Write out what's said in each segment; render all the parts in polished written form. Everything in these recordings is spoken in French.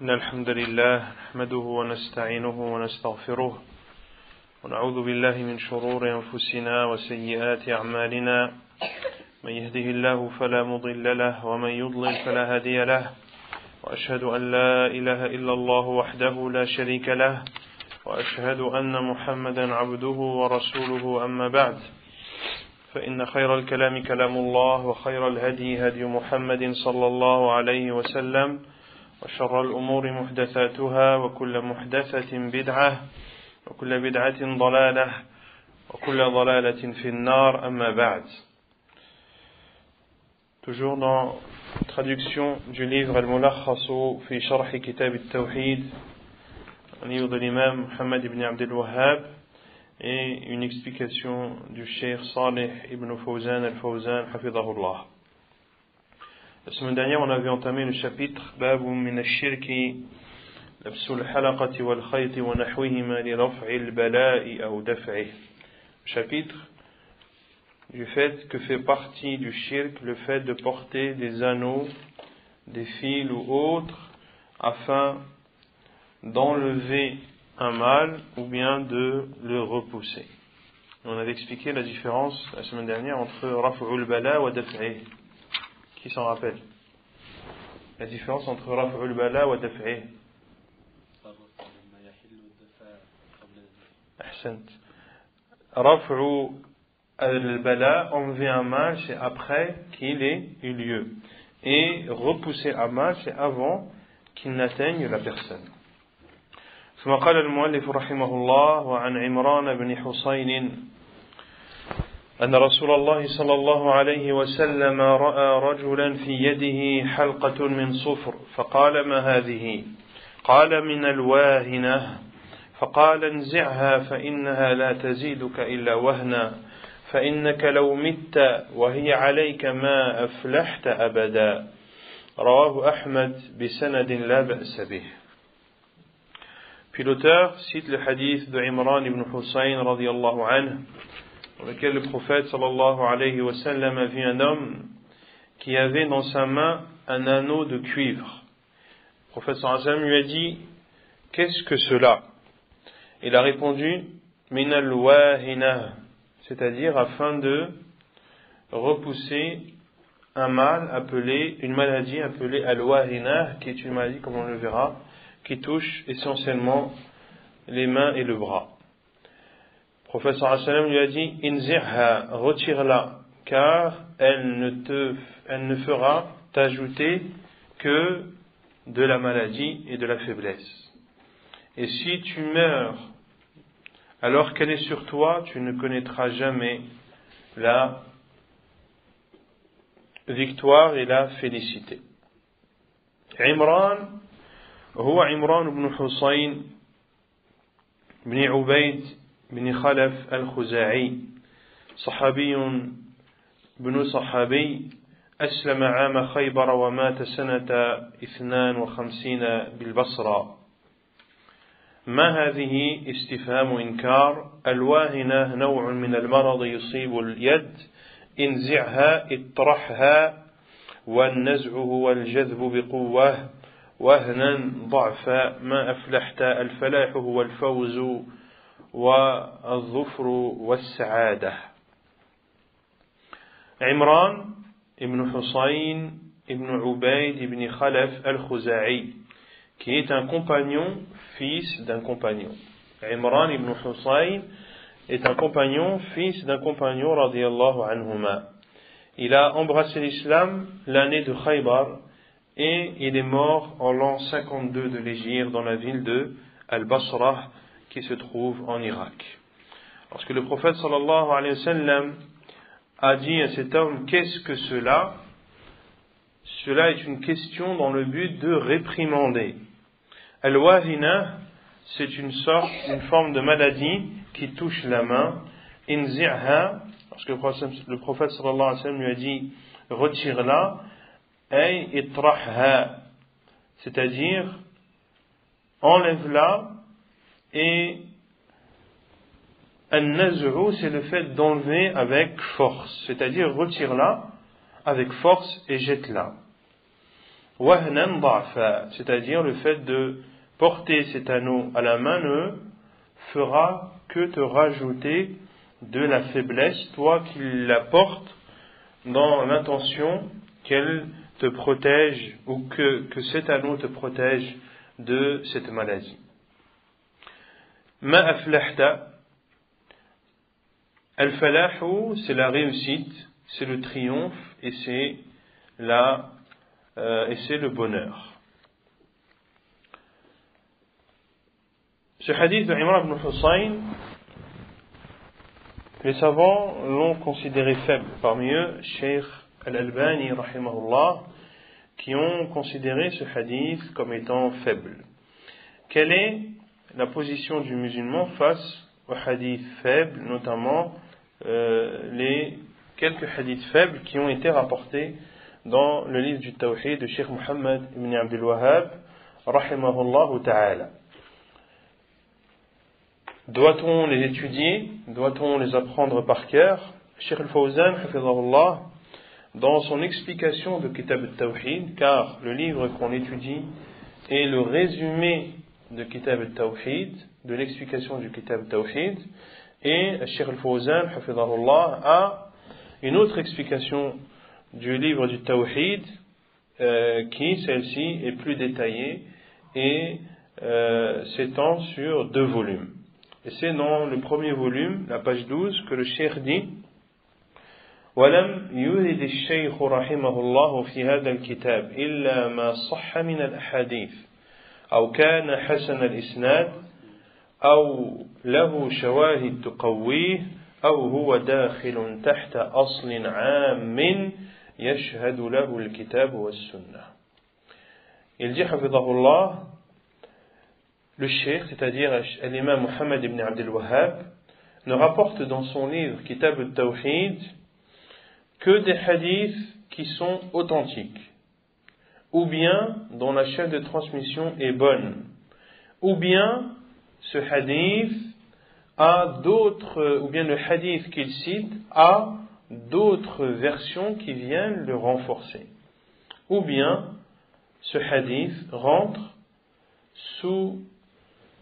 إن الحمد لله نحمده ونستعينه ونستغفره ونعوذ بالله من شرور أنفسنا وسيئات أعمالنا من يهده الله فلا مضل له ومن يضلل فلا هادي له وأشهد أن لا إله إلا الله وحده لا شريك له وأشهد أن محمدا عبده ورسوله أما بعد فإن خير الكلام كلام الله وخير الهدي هدي محمد صلى الله عليه وسلم وشر الأمور محدثاتها وكل محدثة بدعة وكل بدعة ضلالة وكل ضلالة في النار أما بعد. Toujours dans la traduction du livre Al-Mulakhasu fi Sharh Kitab Al-Tawhid, un livre de l'imam Muhammad ibn Abdul Wahhab, et une explication du Cheikh Salih ibn Fawzan al-Fawzan hafidhahullah. La semaine dernière, on avait entamé le chapitre Babu min ash-shirki labsu al-halaqati wal khayti wa nahwihima li raf'i al-bala'i aw daf'ihi. Chapitre du fait que fait partie du shirk le fait de porter des anneaux, des fils ou autres afin d'enlever un mal ou bien de le repousser. On avait expliqué la différence la semaine dernière entre raf'ul bala wa daf'ihi. Qui s'en rappelle? La différence entre raf'ul bala wa daf'ihi. Ahsant. Raf'u al-bala, enlever un mal, c'est après qu'il ait eu lieu. Et repousser un mal, c'est avant qu'il n'atteigne la personne. ثم قال المؤلف رحمه الله وعن عمران بن حسين أن رسول الله صلى الله عليه وسلم رأى رجلا في يده حلقة من صفر فقال ما هذه؟ قال من الواهنة. فقال انزعها فإنها لا تزيدك إلا وهنا فإنك لو مت وهي عليك ما أفلحت أبدا. رواه أحمد بسند لا بأس به. Puis l'auteur cite le hadith de Imran ibn Husayn radiyallahu anhu, dans lequel le prophète sallallahu alayhi wa sallam a vu un homme qui avait dans sa main un anneau de cuivre. Le prophète sallallahu alayhi wa sallam lui a dit: qu'est-ce que cela? Il a répondu: min al-wahina, c'est-à-dire afin de repousser un mal appelé, une maladie appelée al-wahina, qui est une maladie, comme on le verra, qui touche essentiellement les mains et le bras. Le prophète sallallahu alayhi wa sallam lui a dit: inzirha, retire-la, car elle ne fera t'ajouter que de la maladie et de la faiblesse. Et si tu meurs alors qu'elle est sur toi, tu ne connaîtras jamais la victoire et la félicité. هو عمران بن حسين بن عبيد بن خلف الخزاعي، صحابي بن صحابي، أسلم عام خيبر ومات سنة 52 بالبصرة. ما هذه؟ استفهام إنكار. الواهنة نوع من المرض يصيب اليد، انزعها اطرحها، والنزع هو الجذب بقوة، وهنا ضعفا، ما أفلحت، الفلاح هو الفوز والظفر والسعادة. عمران ibn Husayn ibn Ubayd ibn Khalaf al-Khuza'i, qui est un compagnon, fils d'un compagnon. Imran ibn Husayn est un compagnon, fils d'un compagnon, radiyallahu anhuma. Il a embrassé l'islam l'année de Khaybar, et il est mort en l'an 52 de l'Hégire dans la ville de Al-Basra qui se trouve en Irak. Lorsque le prophète sallallahu alayhi wa sallam a dit à cet homme: qu'est-ce que cela? Cela est une question dans le but de réprimander. Al-wahina, c'est une forme de maladie qui touche la main. Inzi'ha, lorsque le prophète sallallahu alayhi wa sallam lui a dit: retire-la, ay itrahha, c'est-à-dire enlève-la, et an-naz'u, c'est le fait d'enlever avec force, c'est-à-dire retire-la avec force et jette-la. wahnan da'fa, c'est-à-dire le fait de porter cet anneau à la main ne fera que te rajouter de la faiblesse, toi qui la portes dans l'intention qu'elle te protège ou que cet anneau te protège de cette maladie. Ma aflahta, al-falahu, c'est la réussite, c'est le triomphe et c'est le bonheur. Ce hadith de Imran ibn Husayn, les savants l'ont considéré faible. Parmi eux, Cheikh Al-Albani, rahimahullah, qui ont considéré ce hadith comme étant faible. Quelle est la position du musulman face aux hadiths faibles, notamment les quelques hadiths faibles qui ont été rapportés dans le livre du Tawhid de Cheikh Muhammad ibn Abdul Wahhab, rahimahullah ta'ala. Doit-on les étudier? Doit-on les apprendre par cœur? Cheikh Al-Fawzan, hafidhahullah, dans son explication de Kitab al-Tawhid, car le livre qu'on étudie est le résumé de Kitab al-Tawhid, de l'explication du Kitab al-Tawhid, et Cheikh Al-Fawzan, hafidhahullah, a une autre explication du livre du Tawhid, qui, celle-ci, est plus détaillée et s'étend sur 2 volumes. Et c'est dans le premier volume, la page 12, que le cheikh dit وَلَمْ يُرِدِ الشَّيْخُ رَحِمَهُ اللَّهُ فِي هَذَا الْكِتَابِ إِلَّا مَا صَحَّ مِنَ الْأَحَادِيثِ أو كان حسن الإسناد أو له شواهد تقويه أو هو داخل تحت أصل عام يشهد له الكتاب والسنة. Il dit حفظه الله, le cheikh, c'est-à-dire l'imam Muhammad ibn Abdul Wahhab, ne rapporte dans son livre Kitab al-Tawhid que des hadiths qui sont authentiques, ou bien dont la chaîne de transmission est bonne, ou bien ce hadith a d'autres, ou bien le hadith qu'il cite a d'autres versions qui viennent le renforcer, ou bien ce hadith rentre sous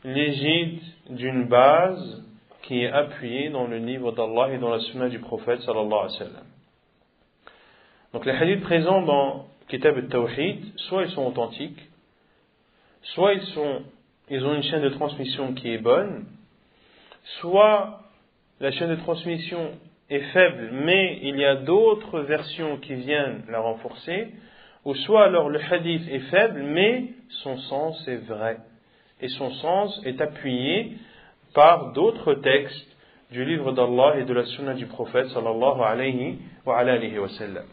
l'égide d'une base qui est appuyée dans le livre d'Allah et dans la sunna du prophète sallallahu alayhi wa sallam. Donc les hadiths présents dans Kitab al-Tawhid, soit ils sont authentiques, soit ils ont une chaîne de transmission qui est bonne, soit la chaîne de transmission est faible, mais il y a d'autres versions qui viennent la renforcer, ou soit alors le hadith est faible, mais son sens est vrai. Et son sens est appuyé par d'autres textes du livre d'Allah et de la sunna du prophète sallallahu alayhi wa sallam.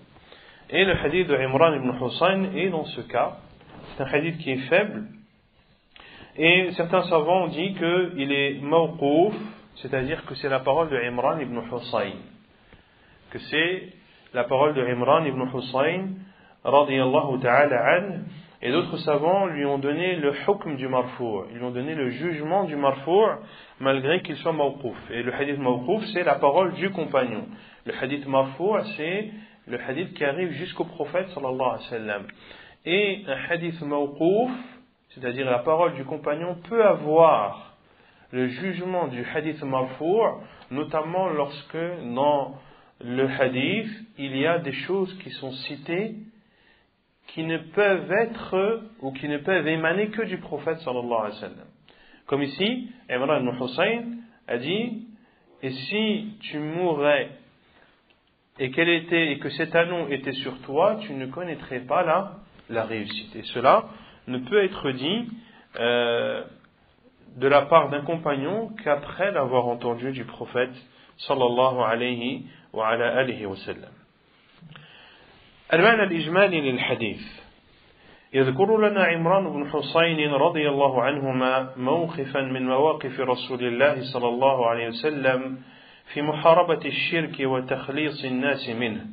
Et le hadith de Imran ibn Husayn est dans ce cas, c'est un hadith qui est faible, et certains savants ont dit qu'il est mawqouf, c'est-à-dire que c'est la parole de Imran ibn Husayn, que c'est la parole de Imran ibn Husayn radiyallahu ta'ala anhu. Et d'autres savants lui ont donné le hukm du marfou', ils lui ont donné le jugement du marfou' malgré qu'il soit mawqouf. Et le hadith mawqouf, c'est la parole du compagnon. Le hadith marfou', c'est le hadith qui arrive jusqu'au prophète sallallahu alayhi wa sallam. Et un hadith mawqouf, c'est-à-dire la parole du compagnon, peut avoir le jugement du hadith marfou', notamment lorsque dans le hadith, il y a des choses qui sont citées qui ne peuvent être ou qui ne peuvent émaner que du prophète sallallahu alayhi wa sallam. Comme ici, Imran ibn Husayn a dit, et si tu mourrais et que cet anneau était sur toi, tu ne connaîtrais pas la réussite. Et cela ne peut être dit de la part d'un compagnon qu'après l'avoir entendu du prophète sallallahu alayhi wa sallam. المعنى الإجمالي للحديث يذكر لنا عمران بن حسين رضي الله عنهما موقفا من مواقف رسول الله صلى الله عليه وسلم في محاربة الشرك وتخليص الناس منه.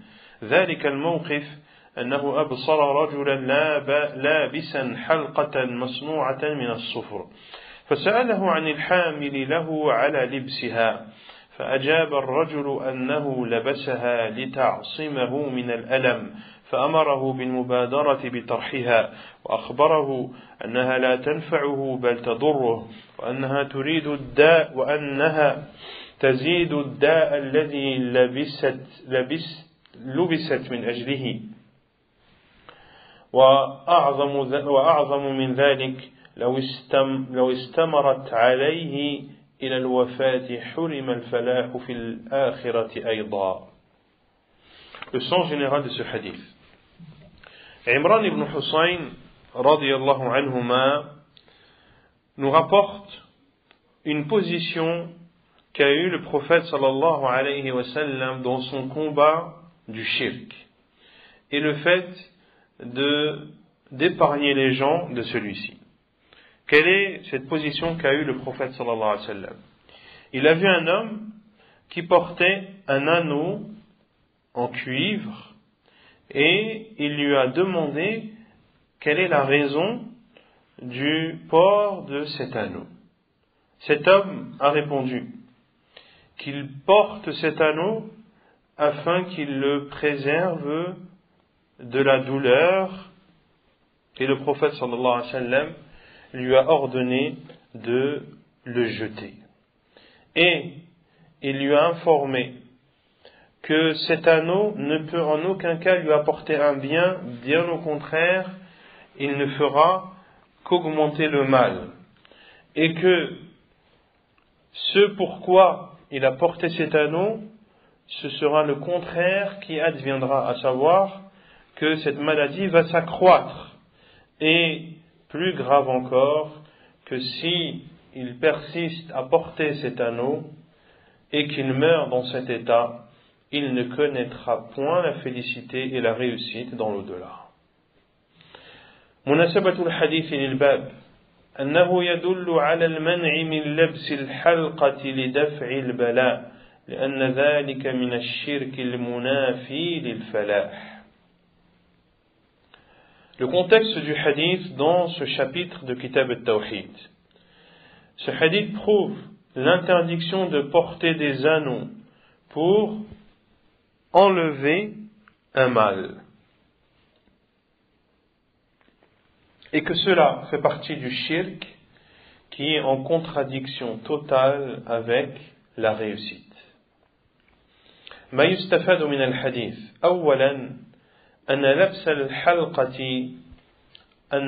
ذلك الموقف أنه أبصر رجلا لابسا حلقة مصنوعة من الصفر فسأله عن الحامل له على لبسها فأجاب الرجل أنه لبسها لتعصمه من الألم فأمره بالمبادرة بطرحها وأخبره أنها لا تنفعه بل تضره وأنها تريد الداء وأنها تزيد الداء الذي لبست من أجله وأعظم من ذلك لو استمرت عليه إلى الوفاة حرم الفلاح في الآخرة أيضا. Le sens général de ce hadith. Imran ibn Husayn radiyallahu anhuma nous rapporte une position qu'a eu le prophète sallallahu alayhi wa sallam dans son combat du shirk et le fait d'épargner les gens de celui-ci. Quelle est cette position qu'a eu le prophète sallallahu alayhi wa sallam? Il a vu un homme qui portait un anneau en cuivre et il lui a demandé quelle est la raison du port de cet anneau. Cet homme a répondu qu'il porte cet anneau afin qu'il le préserve de la douleur, et le prophète sallallahu alayhi wa sallam lui a ordonné de le jeter. Et il lui a informé que cet anneau ne peut en aucun cas lui apporter un bien, bien au contraire, il ne fera qu'augmenter le mal. Et que ce pourquoi il a porté cet anneau, ce sera le contraire qui adviendra, à savoir que cette maladie va s'accroître. Et plus grave encore, que si il persiste à porter cet anneau et qu'il meurt dans cet état, il ne connaîtra point la félicité et la réussite dans l'au-delà. مناسبة الحديث للباب أنه يدل على المنع من لبس الحلقة لدفع البلاء لأن ذلك من الشرك المنافي للفلاح. Le contexte du hadith dans ce chapitre de Kitab al-Tawhid. Ce hadith prouve l'interdiction de porter des anneaux pour enlever un mal. Et que cela fait partie du shirk qui est en contradiction totale avec la réussite. ما يستفاد من الحديث أولا أن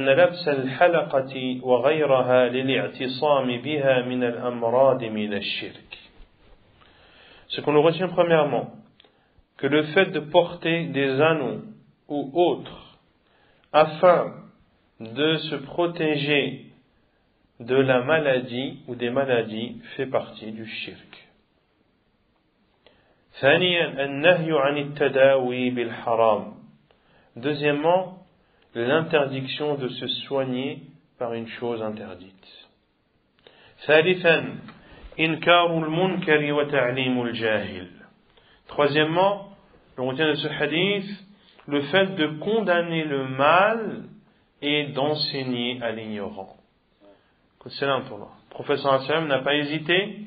لبس الحلقة وغيرها للاعتصام بها من الأمراض من الشرك. Ce qu'on nous retient premièrement, que le fait de porter des anneaux ou autres afin de se protéger de la maladie ou des maladies fait partie du shirk. ثانيا النهي عن التداوي بالحرام. Deuxièmement, l'interdiction de se soigner par une chose interdite. ثالثا إنكار المنكر وتعليم الجاهل. Troisièmement, on retient de ce hadith le fait de condamner le mal et d'enseigner à l'ignorant. Le prophète sallallahu alayhi wa sallam n'a pas hésité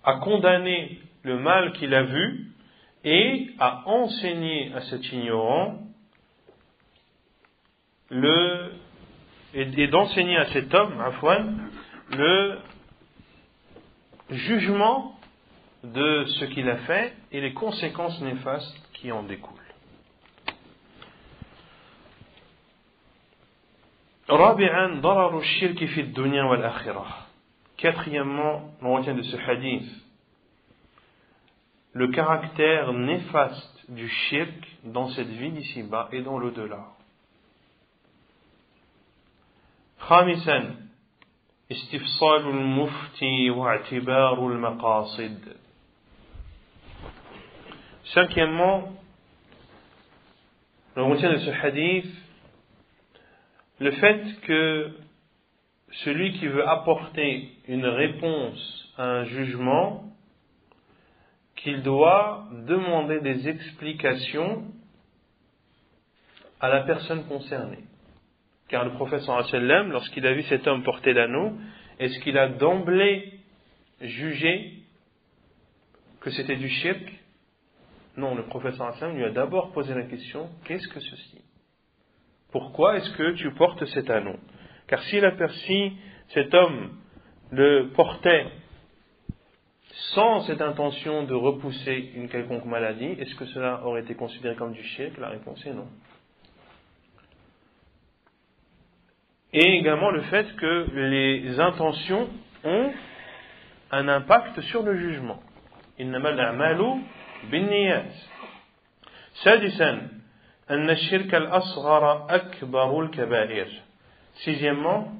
à condamner le mal qu'il a vu et à enseigner à cet ignorant et d'enseigner à cet homme, le jugement de ce qu'il a fait et les conséquences néfastes qui en découlent. رابعا ضرر الشرك في الدنيا والآخرة. Quatrièmement, on retient de ce hadith le caractère néfaste du shirk dans cette vie d'ici-bas et dans l'au-delà. خامسا استفصال المفتي واعتبار المقاصد. Cinquièmement, on retient de ce hadith le fait que celui qui veut apporter une réponse à un jugement, qu'il doit demander des explications à la personne concernée. Car le prophète sallallahu alayhi wa sallam, lorsqu'il a vu cet homme porter l'anneau, est-ce qu'il a d'emblée jugé que c'était du shirk? Non, le prophète sallallahu alayhi wa sallam lui a d'abord posé la question, qu'est-ce que ceci? Pourquoi est-ce que tu portes cet anneau? Car si cet homme le portait sans cette intention de repousser une quelconque maladie, est-ce que cela aurait été considéré comme du shirk? La réponse est non. Et également le fait que les intentions ont un impact sur le jugement. إنما الأعمال بالنيات. سادسا أن الشرك الأصغر أكبر الكبائر. Sixièmement,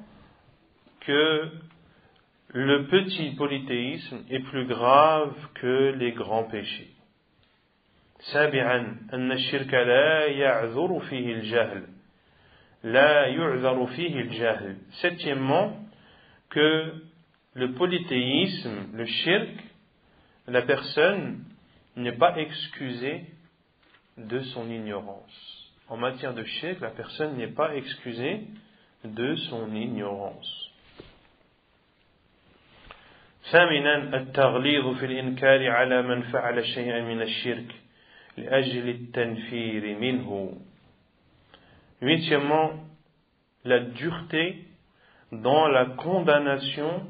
que le petit polythéisme est plus grave que les grands péchés. سابعا أن الشرك لا يعذر فيه الجهل. لا يعذر فيه الجهل. Septièmement, que le polythéisme, le shirk, la personne n'est pas excusée de son ignorance. En matière de shirk, la personne n'est pas excusée de son ignorance. ثامنا التغليظ في الإنكار على من فعل شيئا من الشرك لأجل التنفير منه. Huitièmement, la dureté dans la condamnation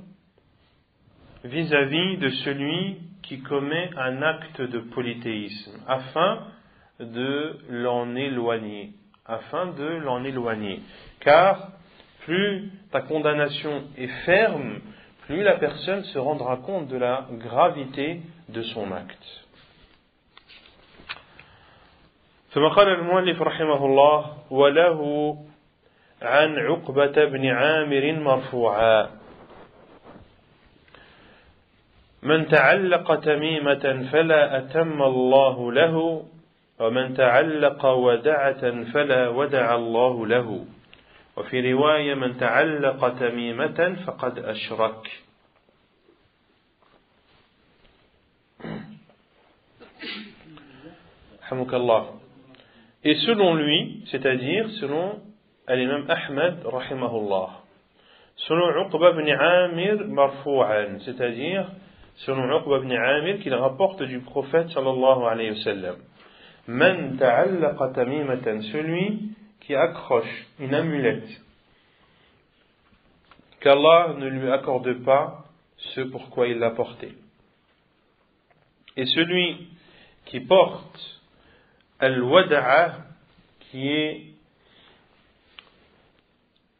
vis-à-vis de celui qui commet un acte de polythéisme, afin de l'en éloigner. Car plus ta condamnation est ferme, plus la personne se rendra compte de la gravité de son acte. ثم قال المؤلف رحمه الله وله عن عقبة بن عامر مرفوعا من تعلق تميمة فلا أتم الله له ومن تعلق ودعة فلا ودع الله له وفي رواية من تعلق تميمة فقد أشرك. رحمك الله. Et selon lui, c'est-à-dire selon l'imam Ahmad rahimahullah, selon Uqba ibn Amir marfou'an, c'est-à-dire selon Uqba ibn Amir qu'il rapporte du prophète sallallahu alayhi wa sallam, man ta'allaqa tamimatan, celui qui accroche une amulette qu'Allah ne lui accorde pas ce pourquoi il l'a portée, et celui qui porte al-wada'a, qui est,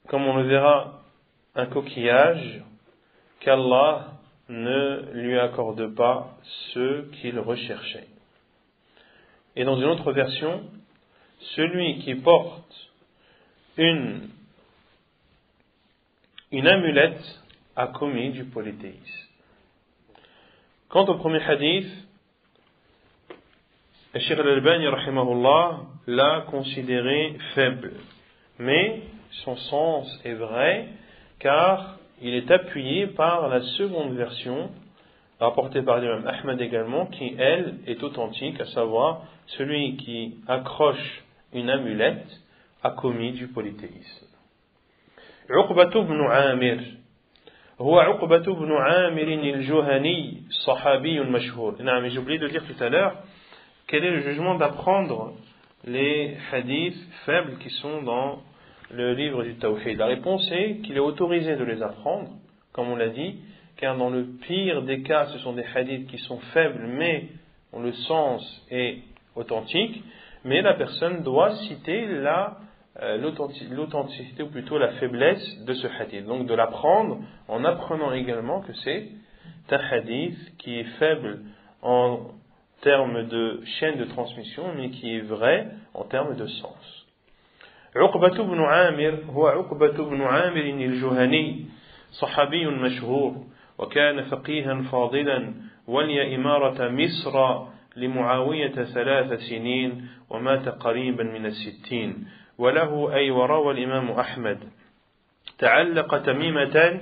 comme on le verra, un coquillage, qu'Allah ne lui accorde pas ce qu'il recherchait. Et dans une autre version, celui qui porte une amulette a commis du polythéisme. Quant au premier hadith, le Cheikh Al-Albani rahimahullah l'a considéré faible, mais son sens est vrai car il est appuyé par la seconde version rapportée par l'imam Ahmad également, qui elle est authentique, à savoir celui qui accroche une amulette a commis du polythéisme. عقبة بن عامر هو عقبة بن عامر الجهني صحابي مشهور. Non, mais j'ai oublié de dire tout à l'heure quel est le jugement d'apprendre les hadiths faibles qui sont dans le livre du Tawhid. La réponse est qu'il est autorisé de les apprendre, comme on l'a dit, car dans le pire des cas, ce sont des hadiths qui sont faibles, mais dont le sens est authentique, mais la personne doit citer l'authenticité, ou plutôt la faiblesse de ce hadith. Donc de l'apprendre en apprenant également que c'est un hadith qui est faible en termes de chaîne de transmission, mais qui est vrai en termes de sens. عقبة بن عامر هو عقبة بن عامر الجهني صحابي مشهور وكان فقيها فاضلا ولي إمارة مصر لمعاوية 3 سنين ومات قريبا من 60 وله أي وروى الإمام أحمد تعلق تميمة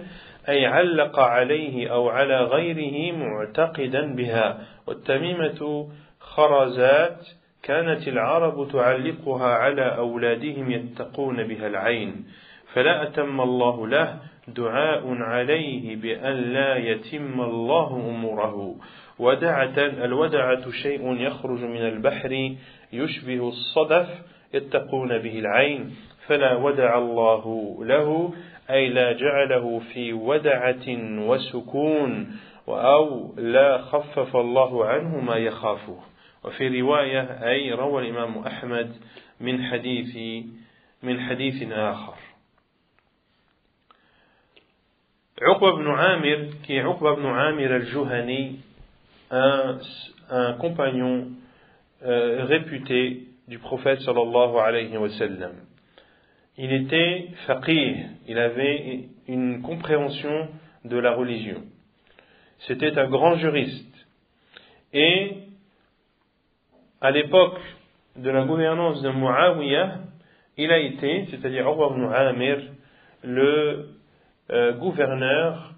أي علق عليه أو على غيره معتقدا بها والتميمة خرزات كانت العرب تعلقها على أولادهم يتقون بها العين فلا أتم الله له دعاء عليه بأن لا يتم الله أموره الودعة شيء يخرج من البحر يشبه الصدف يتقون به العين فلا ودع الله له أي لا جعله في ودعة وسكون أو لا خفف الله عنه ما يخافه. وفي رواية أي روى الإمام أحمد من حديث آخر. Uqba ibn Amir, qui est Uqba ibn Amir al-Juhani, un compagnon réputé du prophète sallallahu alayhi wa sallam. Il était faqih, il avait une compréhension de la religion. C'était un grand juriste. Et à l'époque de la gouvernance de Muawiyah, il a été, c'est-à-dire Uqba ibn Amir, le gouverneur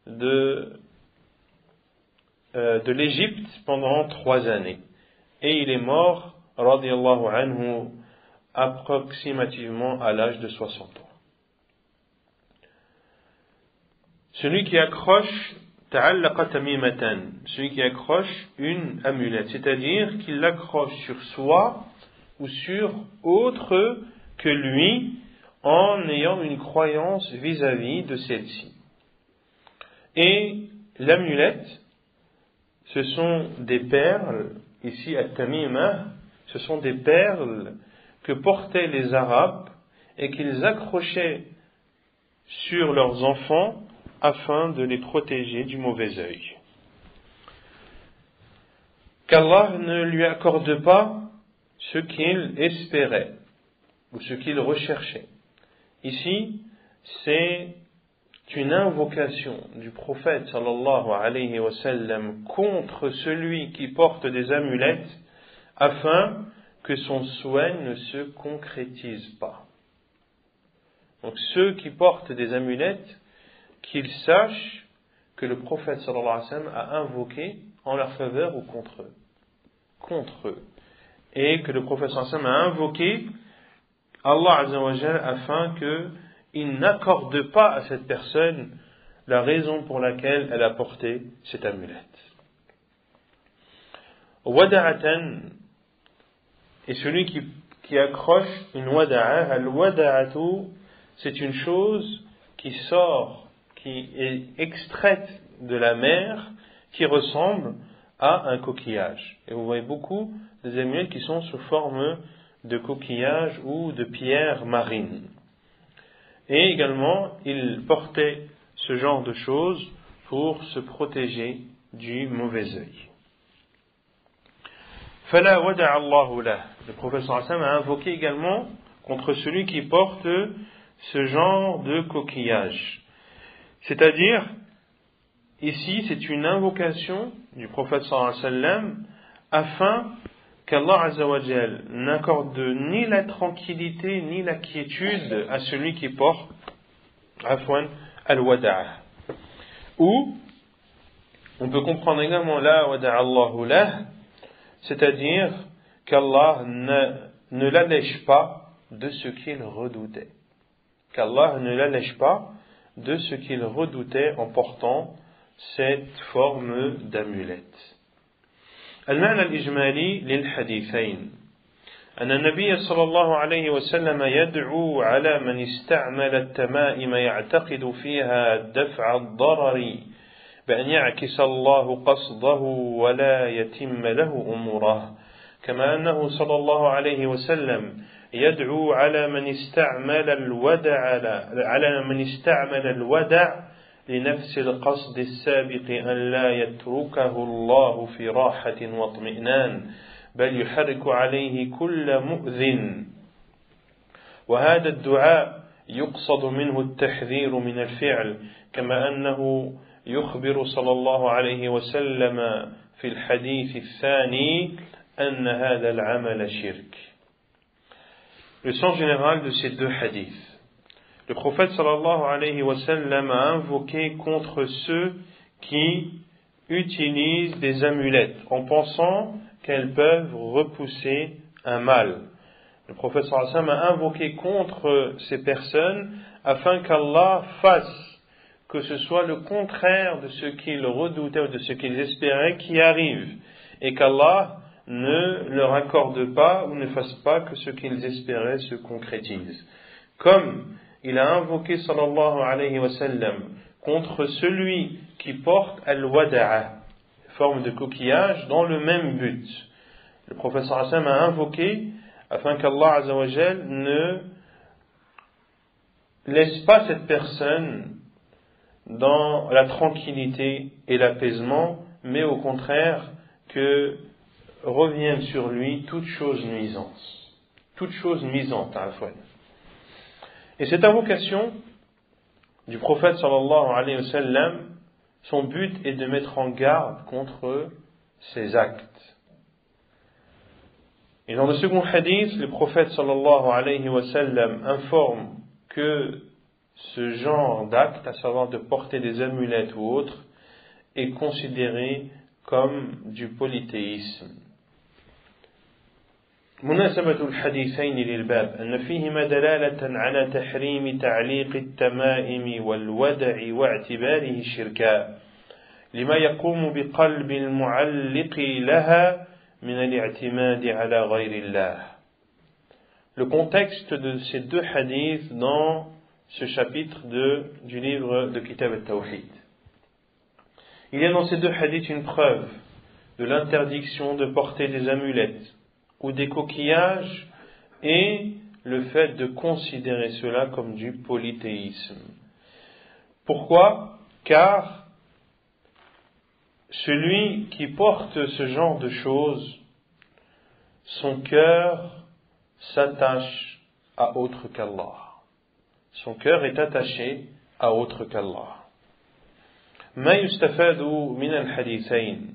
de l'Égypte pendant 3 années. Et il est mort, radiyallahu anhu, approximativement à l'âge de 60 ans. Celui qui accroche ta'allaqa tamimatan, celui qui accroche une amulette, c'est-à-dire qu'il l'accroche sur soi ou sur autre que lui, en ayant une croyance vis-à-vis de celle-ci. Et l'amulette, ce sont des perles, ici à Tamima, ce sont des perles que portaient les Arabes et qu'ils accrochaient sur leurs enfants afin de les protéger du mauvais œil. Qu'Allah ne lui accorde pas ce qu'il espérait ou ce qu'il recherchait. Ici, c'est une invocation du prophète sallallahu alayhi wa sallam contre celui qui porte des amulettes afin que son souhait ne se concrétise pas. Donc ceux qui portent des amulettes, qu'ils sachent que le prophète sallallahu alayhi wa sallam a invoqué en leur faveur ou contre eux. Contre eux. Et que le prophète sallallahu alayhi wa sallam a invoqué Allah Azza wa Jal afin qu'il n'accorde pas à cette personne la raison pour laquelle elle a porté cette amulette. Wada'atan, et celui qui accroche une wada'a, al-wada'atu, c'est une chose qui sort, qui est extraite de la mer, qui ressemble à un coquillage. Et vous voyez beaucoup des amulettes qui sont sous forme de coquillages ou de pierres marines. Et également, il portait ce genre de choses pour se protéger du mauvais œil. Fala wada'a Allahu lah. Le prophète sallallahu alayhi wa sallam a invoqué également contre celui qui porte ce genre de coquillage. C'est-à-dire, ici, c'est une invocation du prophète sallallahu alayhi wa sallam afin qu'Allah Azza wa Jal n'accorde ni la tranquillité ni la quiétude à celui qui porte al-wada'a. Ou, on peut comprendre également la wada'a Allahu lah, c'est-à-dire qu'Allah ne l'allège pas de ce qu'il redoutait. Qu'Allah ne l'allège pas de ce qu'il redoutait en portant cette forme d'amulette. المعنى الإجمالي للحديثين أن النبي صلى الله عليه وسلم يدعو على من استعمل التمائم يعتقد فيها دفع الضرر بأن يعكس الله قصده ولا يتم له أموره كما أنه صلى الله عليه وسلم يدعو على من استعمل الودع لنفس القصد السابق أن لا يتركه الله في راحة واطمئنان بل يحرك عليه كل مؤذٍ وهذا الدعاء يقصد منه التحذير من الفعل كما أنه يخبر صلى الله عليه وسلم في الحديث الثاني أن هذا العمل شرك. Le sens général de ces deux hadiths. Le prophète sallallahu alayhi wa sallam a invoqué contre ceux qui utilisent des amulettes en pensant qu'elles peuvent repousser un mal. Le prophète sallallahu alayhi wa sallam a invoqué contre ces personnes afin qu'Allah fasse que ce soit le contraire de ce qu'ils redoutaient ou de ce qu'ils espéraient qui arrive, et qu'Allah ne leur accorde pas ou ne fasse pas que ce qu'ils espéraient se concrétise. Comme il a invoqué sallallahu alayhi wa sallam contre celui qui porte al-wada'a, forme de coquillage, dans le même but. Le prophète sallallahu alayhi wa sallam a invoqué afin qu'Allah azza wa jal ne laisse pas cette personne dans la tranquillité et l'apaisement, mais au contraire que revienne sur lui toute chose nuisante à la fois. Et cette invocation du prophète sallallahu alayhi wa sallam, son but est de mettre en garde contre ces actes. Et dans le second hadith, le prophète sallallahu alayhi wa sallam informe que ce genre d'acte, à savoir de porter des amulettes ou autres, est considéré comme du polythéisme. مناسبة الحديثين للباب أن فيهما دلالة على تحريم تعليق التمائم والودع واعتباره شركا لما يقوم بقلب المعلق لها من الاعتماد على غير الله. Le contexte de ces deux hadiths dans ce chapitre du livre de Kitab al-Tawhid. Il y a dans ces deux hadiths une preuve de l'interdiction de porter des amulettes ou des coquillages et le fait de considérer cela comme du polythéisme. Pourquoi ? Car celui qui porte ce genre de choses, son cœur s'attache à autre qu'Allah. Son cœur est attaché à autre qu'Allah. ما يستفاد من الحديثين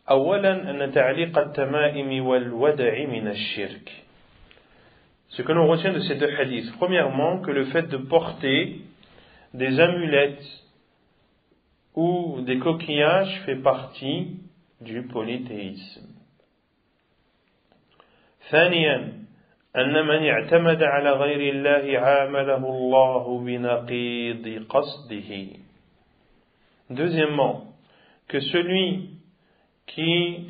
أولا أن تعليق التمائم والودع من الشرك. Ce que l'on retient de ces deux hadiths, premièrement, que le fait de porter des amulettes ou des coquillages fait partie du polythéisme. ثانيا أن من اعتمد على غير الله عامله الله بنقيض قصده. Deuxièmement, que celui qui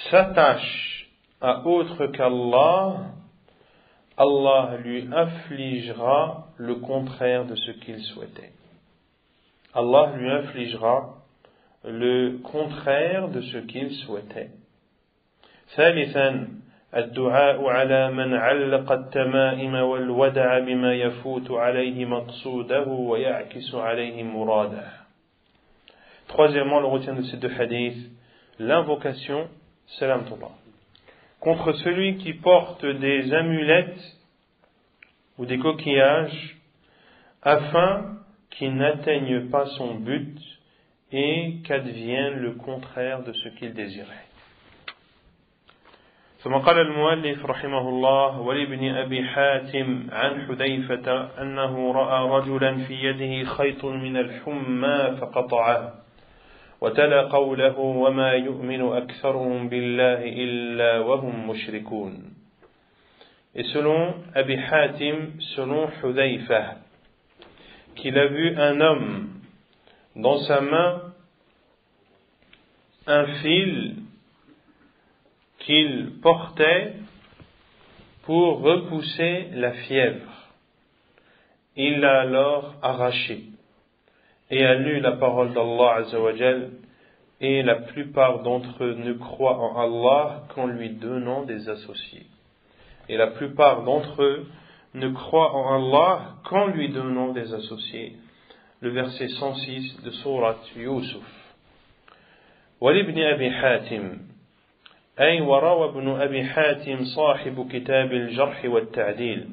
s'attache à autre qu'Allah, Allah lui affligera le contraire de ce qu'il souhaitait. Allah lui affligera le contraire de ce qu'il souhaitait. ثالثا الدعاء على من علق التمائم والودع بما يفوت عليه مقصوده ويعكس عليه مراده. Troisièmement, le retient de ces deux hadiths, l'invocation, salam Allah, contre celui qui porte des amulettes ou des coquillages afin qu'il n'atteigne pas son but et qu'advienne le contraire de ce qu'il désirait. ثم قال المؤلف رحمه الله ولابن أبي حاتم عن حذيفة أنه رأى رجلا في يده خيط من الحمى فقطعه وتلا قوله وما يؤمن أكثرهم بالله إلا وهم مشركون. Et selon Abi Hatim, selon Hudhayfa, qu'il a vu un homme dans sa main un fil qu'il portait pour repousser la fièvre. Il l'a alors arraché et a lu la parole d'Allah Azza wa Jal, et la plupart d'entre eux ne croient en Allah qu'en lui donnant des associés. Et la plupart d'entre eux ne croient en Allah qu'en lui donnant des associés. Le verset 106 de sourate Yusuf. وَلِبْنِ أَبِي حَاتِمٍ أي وروى ابن أبي حاتم صاحب كتاب الجرح والتعديل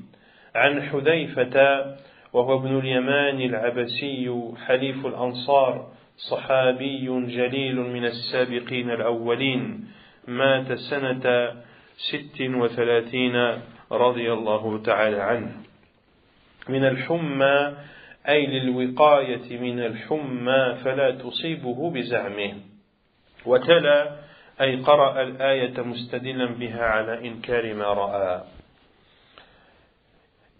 عن حذيفة وهو ابن اليمان العبسي حليف الأنصار صحابي جليل من السابقين الأولين مات سنة 36 رضي الله تعالى عنه من الحمى أي للوقاية من الحمى فلا تصيبه بزعمه وتلا أي قرأ الآية مستدلا بها على إنكار ما رأى.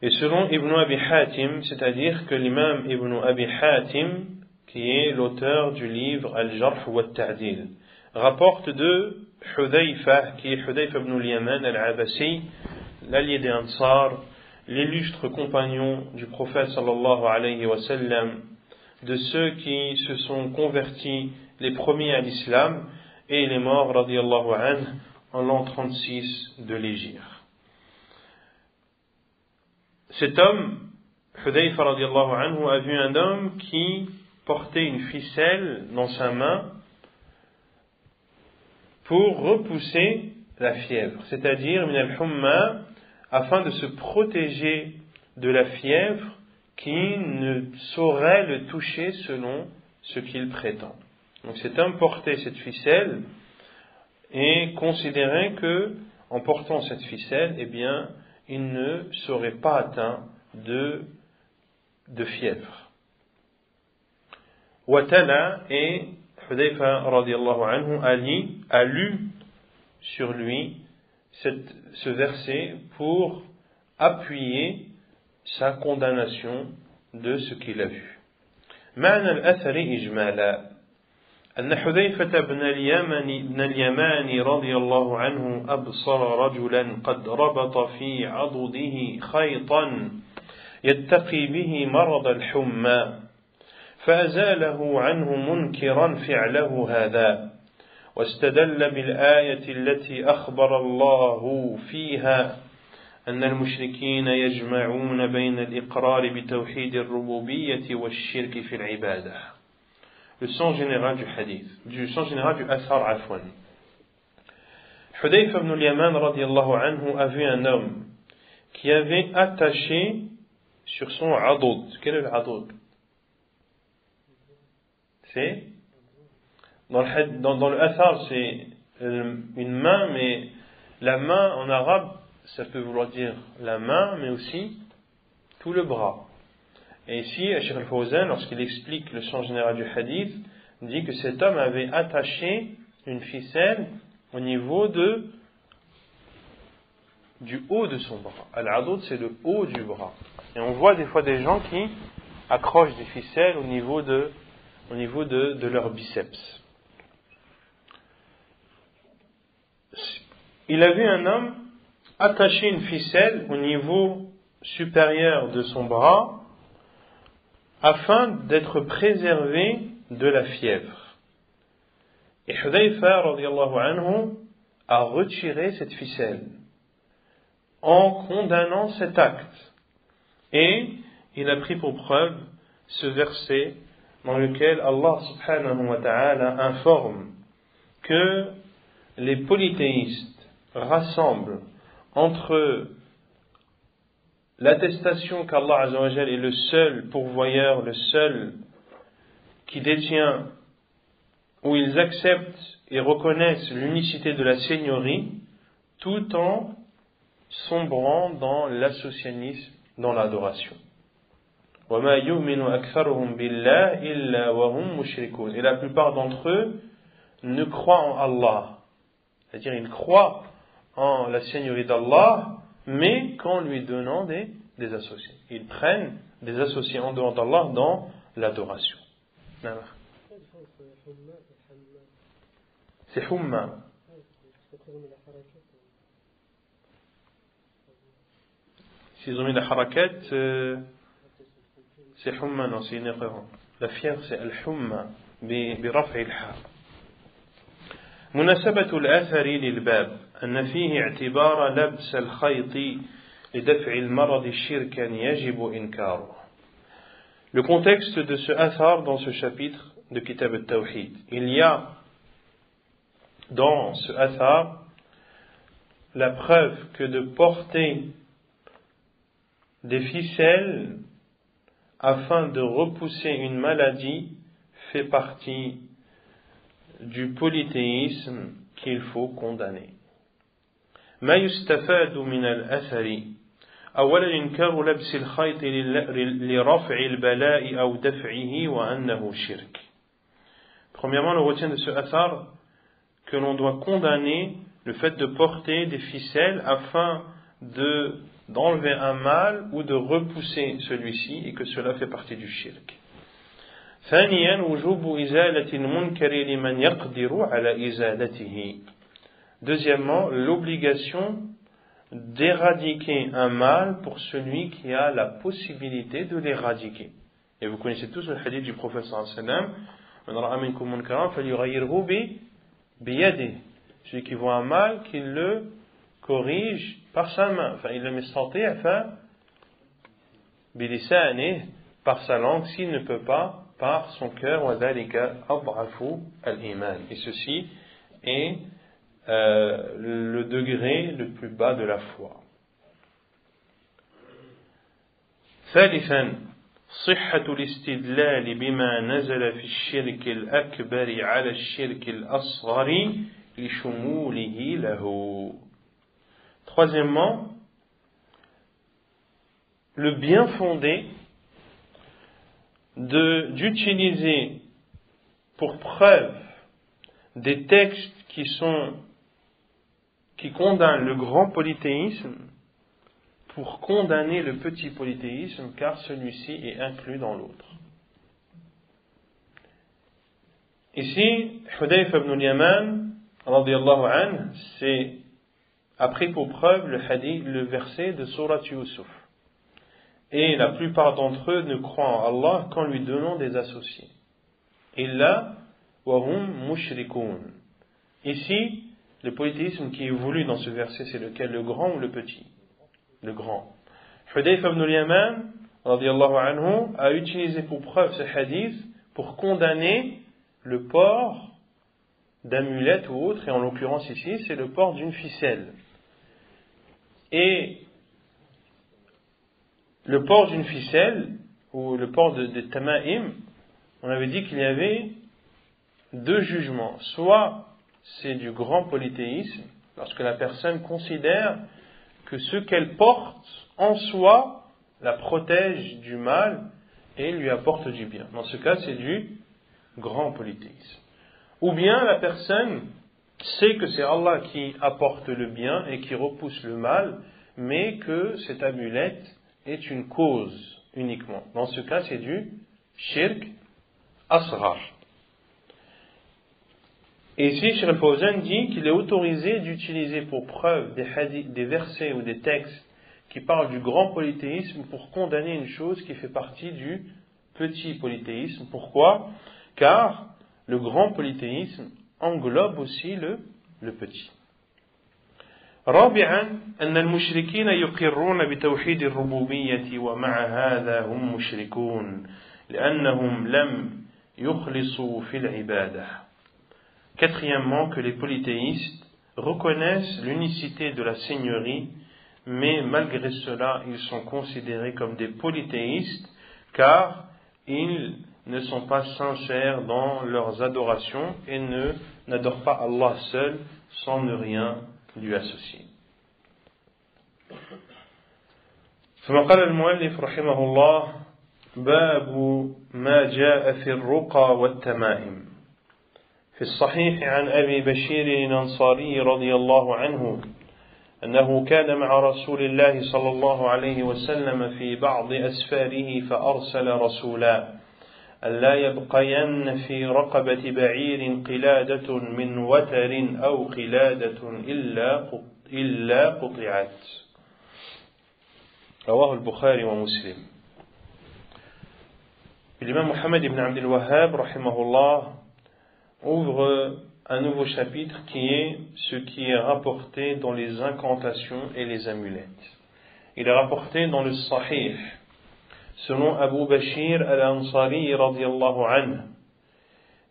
Et selon Ibn Abi Hatim, c'est-à-dire que l'imam Ibn Abi Hatim, qui est l'auteur du livre Al-Jarh wa Ta'dil, rapporte de Hudayfa, qui est Hudayfa ibn al-Yaman al-Abasi, l'allié des Ansar, l'illustre compagnon du prophète sallallahu alayhi wa sallam, de ceux qui se sont convertis les premiers à l'islam, et il est mort radiyallahu anhu en l'an 36 de l'Hégire. Cet homme, Hudayfa radiyallahu anhu, a vu un homme qui portait une ficelle dans sa main pour repousser la fièvre, c'est-à-dire min al-humma, afin de se protéger de la fièvre qui ne saurait le toucher selon ce qu'il prétend. Donc cet homme portait cette ficelle et considérait que, en portant cette ficelle, eh bien, il ne serait pas atteint de fièvre. Watala, et Hudayfa radiyallahu anhu a lu sur lui ce verset pour appuyer sa condamnation de ce qu'il a vu. معنى الأثر إجمالا أن حذيفة بن اليمان رضي الله عنه أبصر رجلا قد ربط في عضده خيطا يتقي به مرض الحمى فأزاله عنه منكرا فعله هذا واستدل بالآية التي أخبر الله فيها أن المشركين يجمعون بين الإقرار بتوحيد الربوبية والشرك في العبادة. Le sens général du hadith, du sens général du athar afwan. Hudayfa ibn al-Yaman radiyallahu anhu a vu un homme qui avait attaché sur son adud. Quel est le adud? C'est dans le athar, c'est une main, mais la main en arabe, ça peut vouloir dire la main, mais aussi tout le bras. Et ici, Cheikh Al-Fawzan, lorsqu'il explique le sens général du hadith, dit que cet homme avait attaché une ficelle au niveau du haut de son bras. Al-adud, c'est le haut du bras. Et on voit des fois des gens qui accrochent des ficelles au niveau de leur biceps. Il a vu un homme attacher une ficelle au niveau supérieur de son bras afin d'être préservé de la fièvre. Et Hudayfa radiyallahu anhu a retiré cette ficelle en condamnant cet acte. Et il a pris pour preuve ce verset dans lequel Allah subhanahu wa ta'ala informe que les polythéistes rassemblent entre l'attestation qu'Allah Azza wa Jal est le seul pourvoyeur, le seul qui détient, où ils acceptent et reconnaissent l'unicité de la seigneurie, tout en sombrant dans l'associanisme, dans l'adoration. وَمَا يُؤْمِنُ أَكْثَرُهُمْ بِاللَّهِ إِلَّا وَهُمْ مُشْرِكُونَ. Et la plupart d'entre eux ne croient en Allah. C'est-à-dire, ils croient en la seigneurie d'Allah, mais qu'en lui donnant des associés. Ils prennent des associés en dehors d'Allah dans l'adoration. C'est humma. S'ils ont mis la harakat, c'est humma, non, c'est une erreur. La fièvre, c'est al-humma, برفع الحاء. مناسبة الأثر للباب أن فيه اعتبار لبس الخيط لدفع المرض شركا يجب إنكاره. Le contexte de ce athar dans ce chapitre de Kitab al-Tawhid, il y a dans ce athar la preuve que de porter des ficelles afin de repousser une maladie fait partie du polythéisme qu'il faut condamner. ما يستفاد من الأثر أولا إنكار لبس الخيط لرفع البلاء أو دفعه وأنه شرك. Premièrement, on retient de ce athar que l'on doit condamner le fait de porter des ficelles afin de d'enlever un mal ou de repousser celui-ci et que cela fait partie du shirk. ثانيا وجوب إزالة المنكر لمن يقدر على إزالته. Deuxièmement, l'obligation d'éradiquer un mal pour celui qui a la possibilité de l'éradiquer. Et vous connaissez tous le hadith du prophète sallallahu alayhi wa sallam, من رأى منكم منكرا فليغيره بيده. Celui qui voit un mal, qu'il le corrige par sa main. فإن لم يستطع فبلسانه, par sa langue, s'il ne peut pas, par son cœur. وذلك أضعف الإيمان. Et ceci est le degré le plus bas de la foi. ثالثا صحة الاستدلال بما نزل في الشرك الأكبر على الشرك الأصغر لشموله له. Troisièmement, le bien fondé d'utiliser pour preuve des textes qui condamnent le grand polythéisme pour condamner le petit polythéisme, car celui-ci est inclus dans l'autre. Ici, Hudayfa ibn al-Yaman, radiyallahu anhu, a pris pour preuve le verset de Surat Yusuf. Et la plupart d'entre eux ne croient en Allah qu'en lui donnant des associés. Illa wa hum mushrikun. Ici, le polythéisme qui est voulu dans ce verset, c'est lequel, le grand ou le petit? Le grand. Hudayfa ibn al-Yaman, radiyallahu anhu, a utilisé pour preuve ce hadith pour condamner le port d'amulettes ou autre, et en l'occurrence ici, c'est le port d'une ficelle. Et le port d'une ficelle, ou le port de tama'im, on avait dit qu'il y avait deux jugements. Soit c'est du grand polythéisme, lorsque la personne considère que ce qu'elle porte en soi la protège du mal et lui apporte du bien. Dans ce cas, c'est du grand polythéisme. Ou bien la personne sait que c'est Allah qui apporte le bien et qui repousse le mal, mais que cette amulette est une cause uniquement. Dans ce cas, c'est du shirk asghar. Et ici, Cheikh al-Fawzan dit qu'il est autorisé d'utiliser pour preuve des versets ou des textes qui parlent du grand polythéisme pour condamner une chose qui fait partie du petit polythéisme. Pourquoi? Car le grand polythéisme englobe aussi le petit. رابعا أن المشركين يقرون بتوحيد الربوبية ومع هذا هم مشركون لأنهم لم يخلصوا في العبادة. Quatrièmement, que les polythéistes reconnaissent l'unicité de la Seigneurie, mais malgré cela, ils sont considérés comme des polythéistes, car ils ne sont pas sincères dans leurs adorations et n'adorent pas Allah seul sans ne rien lui associer. ثم قال المؤلف رحمه الله باب ما جاء في الرقى والتمائم. في الصحيح عن أبي بشير الأنصاري رضي الله عنه أنه كان مع رسول الله صلى الله عليه وسلم في بعض أسفاره فأرسل رسولا ألا يبقين في رقبة بعير قلادة من وتر أو قلادة إلا قطعت. رواه البخاري ومسلم. L'imam Muhammad ibn Abd al-Wahhab rahimahullah ouvre un nouveau chapitre qui est ce qui est rapporté dans les incantations et les amulettes. Il est rapporté dans le Sahih selon Abu Bashir al-Ansari radiyallahu anhu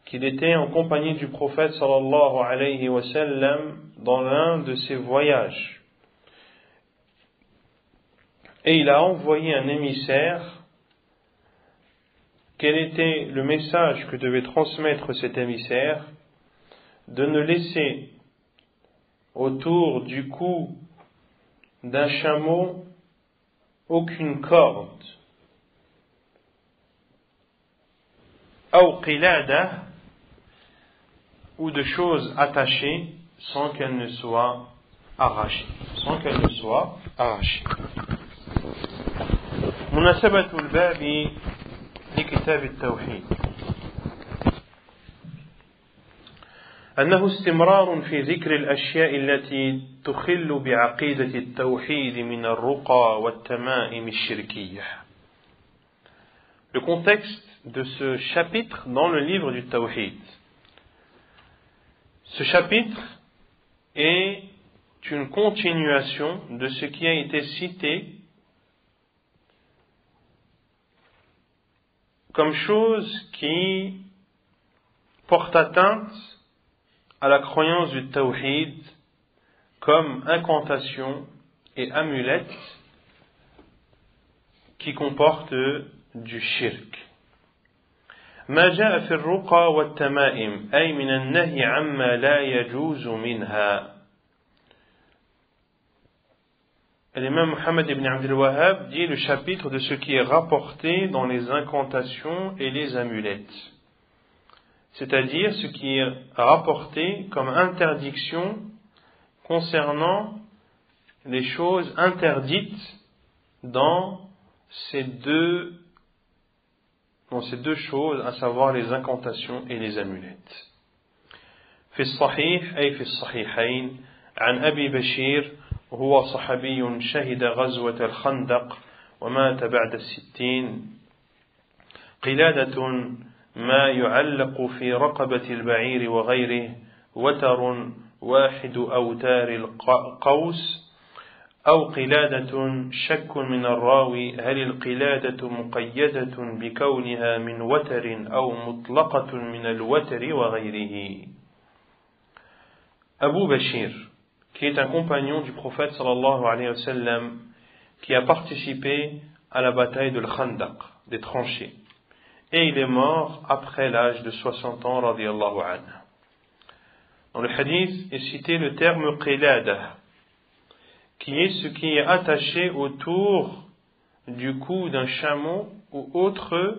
qu'il était en compagnie du prophète sallallahu alayhi wa sallam dans l'un de ses voyages. Et il a envoyé un émissaire. Quel était le message que devait transmettre cet émissaire? De ne laisser autour du cou d'un chameau aucune corde, ou de choses attachées sans qu'elles ne soient arrachées. مناسبة الباب لكتاب التوحيد أنه استمرار في ذكر الأشياء التي تخل بعقيدة التوحيد من الرقى والتمائم الشركية. Le contexte de ce chapitre dans le livre du Tawhid. Ce chapitre est une continuation de ce qui a été cité comme chose qui porte atteinte à la croyance du Tawhid comme incantation et amulette qui comporte du shirk. ما جاء في الرقى والتمائم أي من النهي عما لا يجوز منها. L'imam Muhammad ibn Abdul Wahhab dit le chapitre de ce qui est rapporté dans les incantations et les amulettes, c'est-à-dire ce qui est rapporté comme interdiction concernant les choses interdites dans ces deux choses, à savoir les incantations et les amulettes. في الصحيح أي في الصحيحين عن أبي بشير هو صحابي شهد غزوة الخندق ومات بعد 60 قلادة ما يعلق في رقبة البعير وغيره وتر واحد أوتار القوس أو قلادة شك من الراوي هل القلادة مقيدة بكونها من وتر أو مطلقة من الوتر وغيره. Abu Bashir, qui est un compagnon du prophète sallallahu alayhi wa sallam, qui a participé à la bataille de l'Khandaq, des tranchées, et il est mort après l'âge de 60 ans radiyallahu anhu. Dans le hadith est cité le terme qilada, qui est ce qui est attaché autour du cou d'un chameau ou autre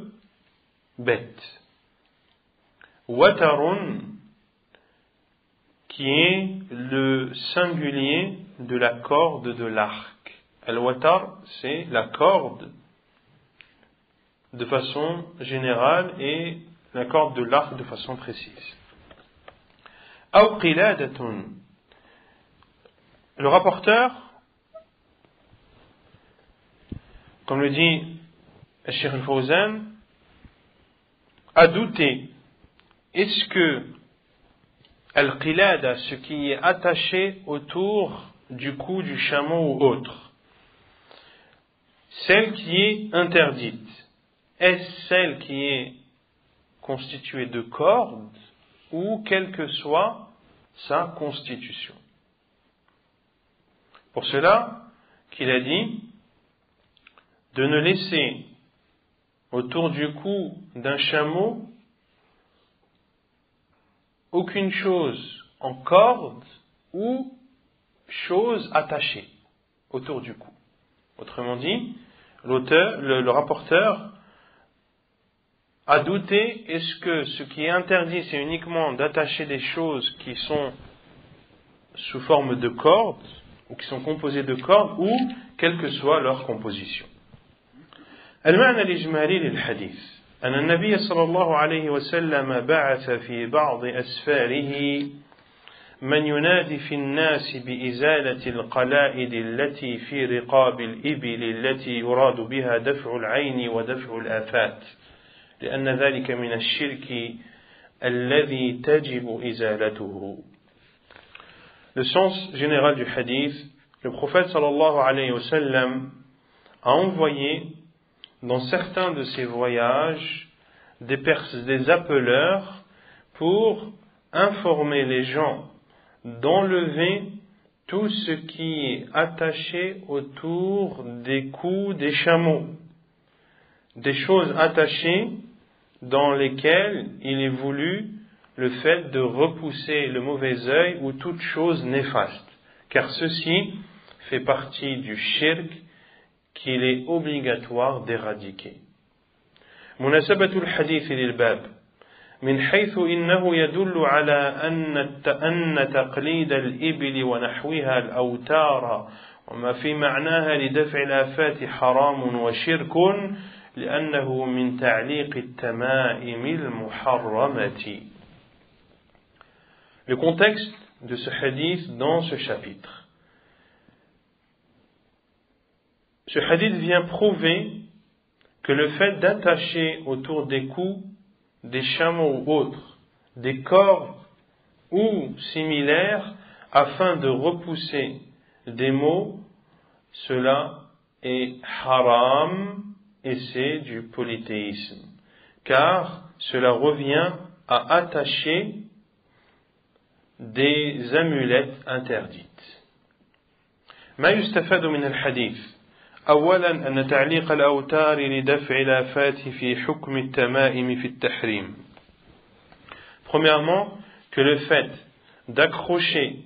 bête. Watarun, qui est le singulier de la corde de l'arc. Al-watar, c'est la corde de façon générale et la corde de l'arc de façon précise. Aw qiladatun. Le rapporteur, comme le dit Cheikh Al-Fawzan, a douté. Est-ce que Al-Qilada, ce qui est attaché autour du cou du chameau ou autre, celle qui est interdite, est-ce celle qui est constituée de cordes ou quelle que soit sa constitution? Pour cela qu'il a dit de ne laisser autour du cou d'un chameau aucune chose en corde ou chose attachée autour du cou. Autrement dit, le rapporteur a douté, est-ce que ce qui est interdit c'est uniquement d'attacher des choses qui sont sous forme de cordes ou qui sont composées de cordes ou quelle que soit leur composition. المعنى الإجمالي للحديث أن النبي صلى الله عليه وسلم بعث في بعض أسفاره من ينادي في الناس بإزالة القلائد التي في رقاب الإبل التي يراد بها دفع العين ودفع الآفات لأن ذلك من الشرك الذي تجب إزالته. Le sens général du hadith, le prophète sallallahu alayhi wa sallam a envoyé dans certains de ses voyages des appeleurs pour informer les gens d'enlever tout ce qui est attaché autour des cous des chameaux, des choses attachées dans lesquelles il est voulu le fait de repousser le mauvais œil ou toute chose néfaste, car ceci fait partie du shirk qu'il est obligatoire d'éradiquer. مناسبة الحديث للباب من حيث إنه يدل على أن تقليد الإبل ونحوها الأوتار وما في معناها لدفع الآفات حرام وشرك لأنه من تعليق التمائم المحرمة. Le contexte de ce hadith dans ce chapitre. Ce hadith vient prouver que le fait d'attacher autour des cous des chameaux ou autres, des cordes ou similaires afin de repousser des maux, cela est haram et c'est du polythéisme, car cela revient à attacher des amulettes interdites. ما يستفاد من الحديث؟ أولا أن تعليق الأوتار لدفع الآفات في حكم التمائم في التحريم. Premièrement, que le fait d'accrocher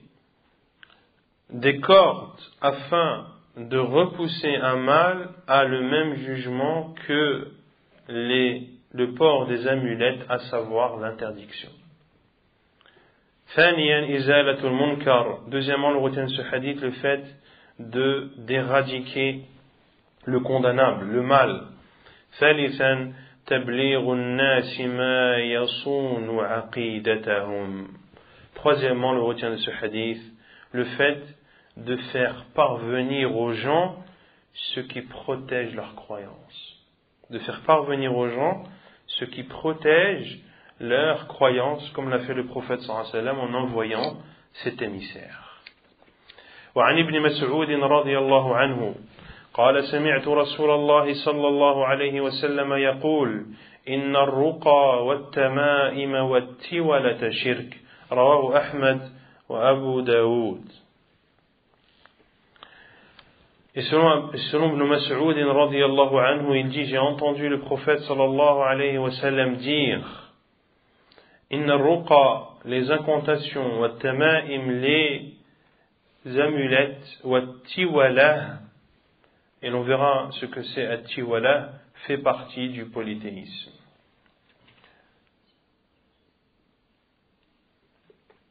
des cordes afin de repousser un mal a le même jugement que le port des amulettes, à savoir l'interdiction. ثانيا إزالة المنكر. Deuxièmement, le retient de ce hadith, le fait d'éradiquer le condamnable, le mal. ثالثا تبليغ الناس ما يصون عقيدتهم. Troisièmement, le retient de ce hadith, le fait de faire parvenir aux gens ce qui protège leur croyance. De faire parvenir aux gens ce qui protège leur croyance, comme l'a fait le prophète sallallahu alayhi wa sallam en envoyant cet émissaire. وعن ابن مسعود رضي الله عنه قال سمعت رسول الله صلى الله عليه وسلم يقول إن الرقى والتمائم والتولة شرك رواه أحمد وأبو داود. Et selon Ibn Mas'ud radiyallahu anhu, il dit, j'ai entendu le prophète sallallahu alayhi wa sallam dire, Inna ruqa, les incantations, wa tamaim, les amulettes, wa tiwala, et l'on verra ce que c'est at-tiwala, fait partie du polythéisme.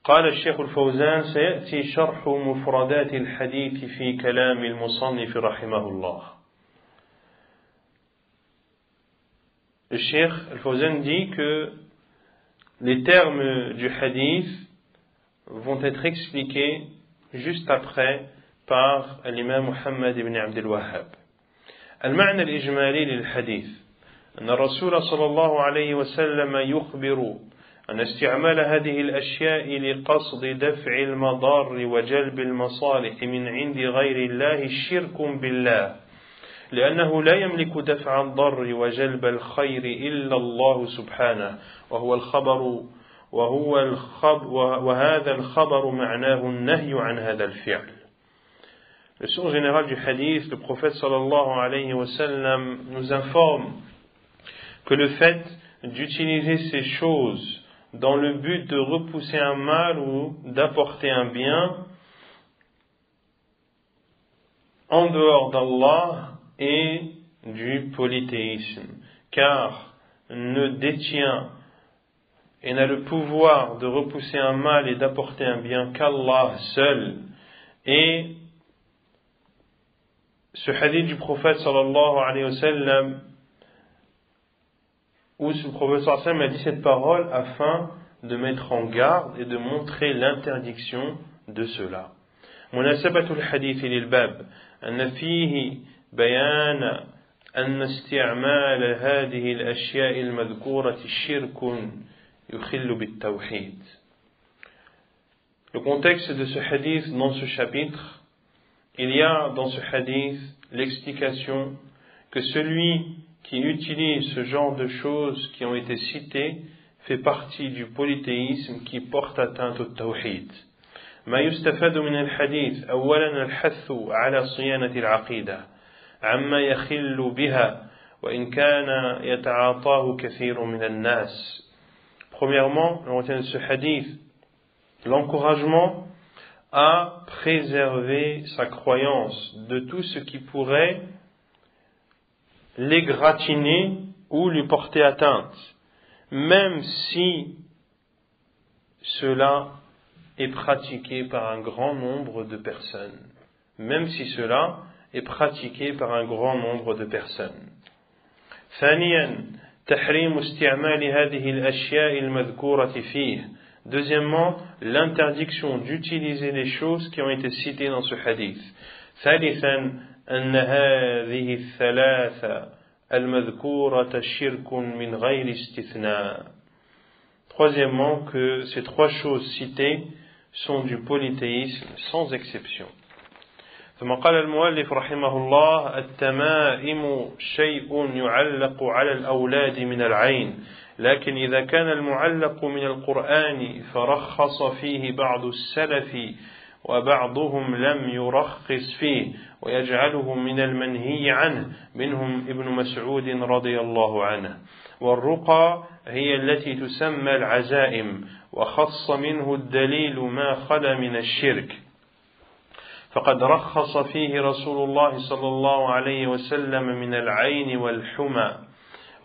قال الشيخ الفوزان سيأتي شرح مفردات الحديث في كلام المصنف رحمه الله. Le Cheikh Al-Fawzan dit que les termes du hadith vont être expliqués juste après par l'imam Muhammad ibn Abdul Wahhab. المعنى الإجمالي للحديث أن الرسول صلى الله عليه وسلم يخبر أن استعمال هذه الأشياء لقصد دفع المضار وجلب المصالح من عند غير الله شرك بالله، لأنه لا يملك دفع الضر وجلب الخير إلا الله سبحانه، وهذا الخبر معناه النهي عن هذا الفعل. Le sens général du hadith, le prophète sallallahu alayhi wa sallam nous informe que le fait d'utiliser ces choses dans le but de repousser un mal ou d'apporter un bien en dehors d'Allah est du polythéisme, car ne détient et n'a le pouvoir de repousser un mal et d'apporter un bien qu'Allah seul. Et ce hadith du prophète sallallahu alayhi wa sallam, où le prophète sallallahu alayhi wa sallam a dit cette parole afin de mettre en garde et de montrer l'interdiction de cela. مناسبة الحديث للباب أن فيه بيان أن استعمال هذه الأشياء المذكورة شرك يخل بالتوحيد. Le contexte de ce hadith dans ce chapitre, il y a dans ce hadith l'explication que celui qui utilise ce genre de choses qui ont été citées fait partie du polythéisme qui porte atteinte au tawhid. ما يستفاد من الحديث أولا الحث على صيانة العقيدة عما يخل بها وإن كان يتعاطاه كثير من الناس. Premièrement, on retient de ce hadith l'encouragement à préserver sa croyance de tout ce qui pourrait l'égratigner ou lui porter atteinte, même si cela est pratiqué par un grand nombre de personnes. même si cela est pratiqué par un grand nombre de personnes. ثانيا تحريم استعمال هذه الأشياء المذكورة فيه. Deuxièmement, l'interdiction d'utiliser les choses qui ont été citées dans ce hadith. ثالثا أن هذه الثلاثة المذكورة شرك من غير استثناء. Troisièmement, que ces trois choses citées sont du polythéisme sans exception. ثم قال المؤلف رحمه الله: التمائم شيء يعلق على الأولاد من العين، لكن إذا كان المعلق من القرآن فرخص فيه بعض السلف وبعضهم لم يرخص فيه ويجعله من المنهي عنه، منهم ابن مسعود رضي الله عنه. والرقى هي التي تسمى العزائم، وخص منه الدليل ما خلا من الشرك، فقد رخص فيه رسول الله صلى الله عليه وسلم من العين والحمى.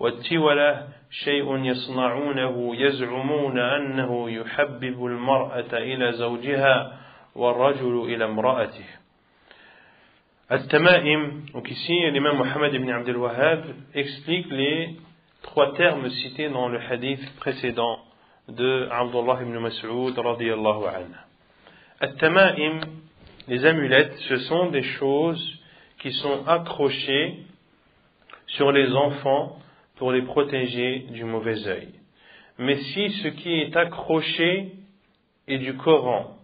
والتولة شيء يصنعونه يزعمون أنه يحبب المرأة إلى زوجها والرجل إلى امرأته. التمائم, donc ici l'imam Mohammed ibn Abdel Wahhab explique les trois termes cités dans le hadith précédent de Abdullah ibn Mas'ud radiyallahu anhu. At-tamaim, les amulettes, ce sont des choses qui sont accrochées sur les enfants pour les protéger du mauvais œil. Mais si ce qui est accroché est du Coran,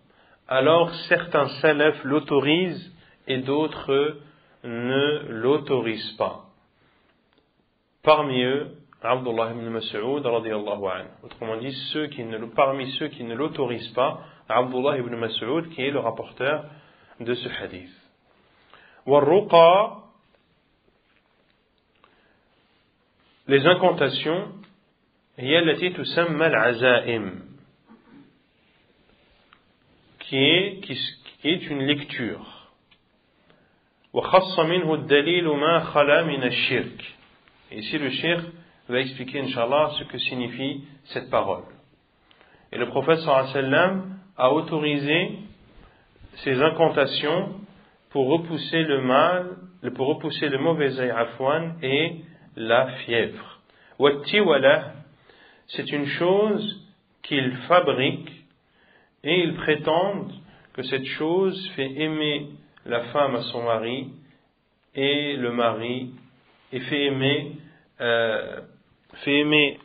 alors certains salafs l'autorisent et d'autres ne l'autorisent pas. Parmi eux, Abdullah ibn Mas'ud radiyallahu anhu. Autrement dit, parmi ceux qui ne l'autorisent pas, Abdullah ibn Mas'ud qui est le rapporteur de ce hadith. Warruqa, les incantations, هي التي تسمى العزائم, qui est une lecture. وخص منه الدليل ما خلا من الشرك. Et ici le cheikh va expliquer, Inch'Allah, ce que signifie cette parole. Et le prophète sallallahu alayhi wa sallam a autorisé ces incantations pour repousser le mal, pour repousser le mauvais œil afwan et la fièvre. Wattiwala, c'est une chose qu'ils fabriquent et ils prétendent que cette chose fait aimer la femme à son mari et le mari et fait aimer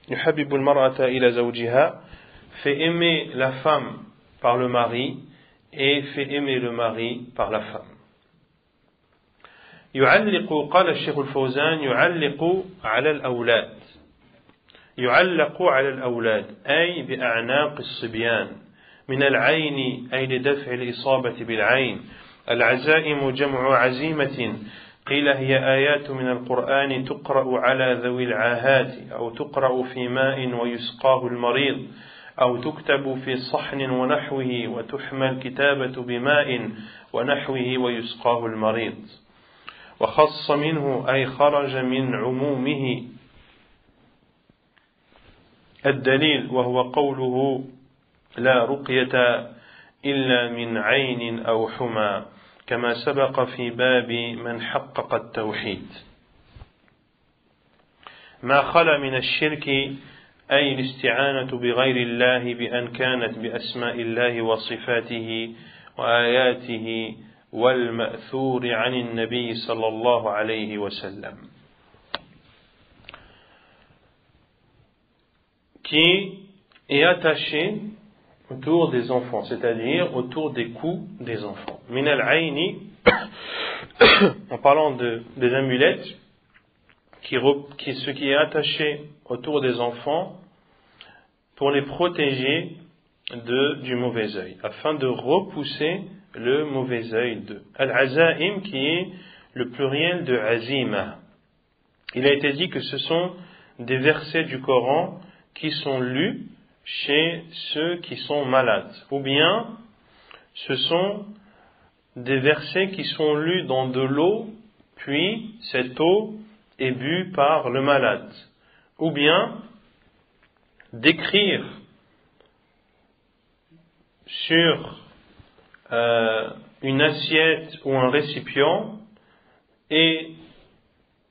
yuhabbibu al-mar'ata ila zawjiha, fait aimer la femme par le mari et fait aimer le mari par la femme. يعلق, قال الشيخ الفوزان: يعلق على الأولاد. يعلق على الأولاد أي بأعناق الصبيان. من العين أي لدفع الإصابة بالعين. العزائم جمع عزيمة، قيل هي آيات من القرآن تقرأ على ذوي العاهات، أو تقرأ في ماء ويسقاه المريض، أو تكتب في صحن ونحوه وتحمل كتابة بماء ونحوه ويسقاه المريض. وخص منه أي خرج من عمومه الدليل، وهو قوله: لا رقية إلا من عين أو حمى، كما سبق في باب من حقق التوحيد. ما خلا من الشرك أي الاستعانة بغير الله بأن كانت بأسماء الله وصفاته وآياته والمأثور عن النبي صلى الله عليه وسلم. Qui est attaché autour des enfants, c'est-à-dire autour des cous des enfants. Min al-ayni, en parlant des amulettes, ce qui est attaché autour des enfants pour les protéger du mauvais œil, afin de repousser le mauvais œil d'eux. Al-azaim, qui est le pluriel de azima. Il a été dit que ce sont des versets du Coran qui sont lus chez ceux qui sont malades, ou bien ce sont des versets qui sont lus dans de l'eau, puis cette eau est bue par le malade, ou bien d'écrire sur une assiette ou un récipient et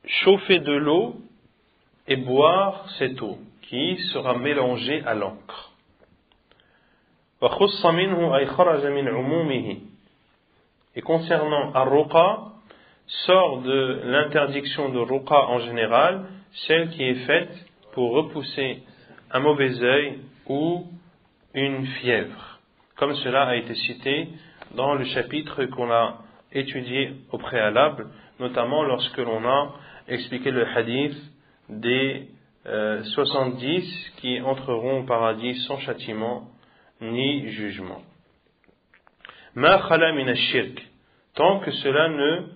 chauffer de l'eau et boire cette eau qui sera mélangée à l'encre. Et concernant ar-ruqa, sort de l'interdiction de ruqa en général, celle qui est faite pour repousser un mauvais œil ou une fièvre, comme cela a été cité dans le chapitre qu'on a étudié au préalable, notamment lorsque l'on a expliqué le hadith des 70 qui entreront au paradis sans châtiment ni jugement. Ma khala min ash-shirk, tant que cela ne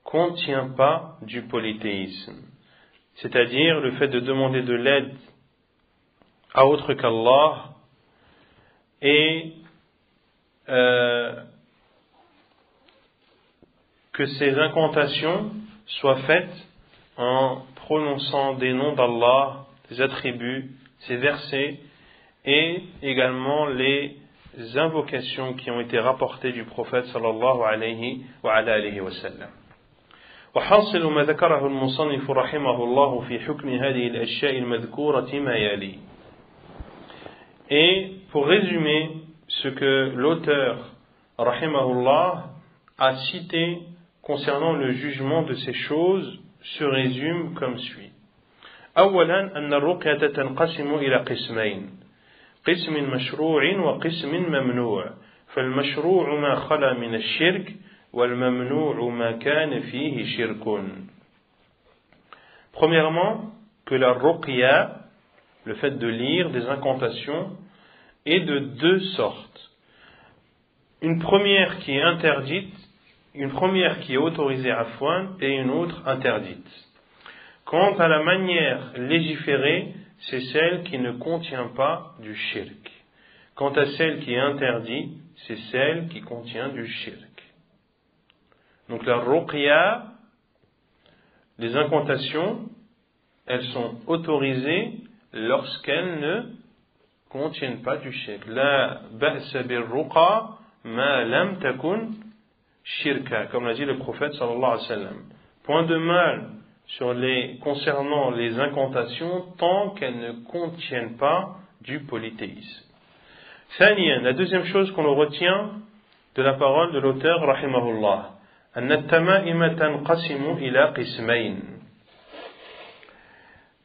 contient pas du polythéisme, c'est-à-dire le fait de demander de l'aide à autre qu'Allah et que ces incantations soient faites en prononçant des noms d'Allah, des attributs, ces versets et également les invocations qui ont été rapportées du prophète sallallahu alayhi wa alihi wa sallam. وحاصل ما ذكره المصنف رحمه الله في حكم هذه الأشياء المذكورة ما يلي. Et pour résumer ce que l'auteur rahimahullah a cité concernant le jugement de ces choses se résume comme suit. أولا أن الرقية تنقسم إلى قسمين، قسم مشروع وقسم ممنوع، فالمشروع ما خلا من الشرك والممنوع ما كان فيه شرك. Premièrement, que la ruqya, le fait de lire des incantations, est de deux sortes. Une première qui est interdite, une première qui est autorisée à fouin et une autre interdite. Quant à la manière légiférée, c'est celle qui ne contient pas du shirk. Quant à celle qui est interdite, c'est celle qui contient du shirk. Donc la ruqya, les incantations, elles sont autorisées lorsqu'elles ne contiennent pas du shirk. La ba'sa bir ruqa ma lam takun shirka, comme l'a dit le prophète sallallahu alayhi wa sallam. Point de mal concernant les incantations tant qu'elles ne contiennent pas du polythéisme. ثانيا, la deuxième chose qu'on retient de la parole de l'auteur rahimahullah, أن التمائم تنقسم إلى قسمين،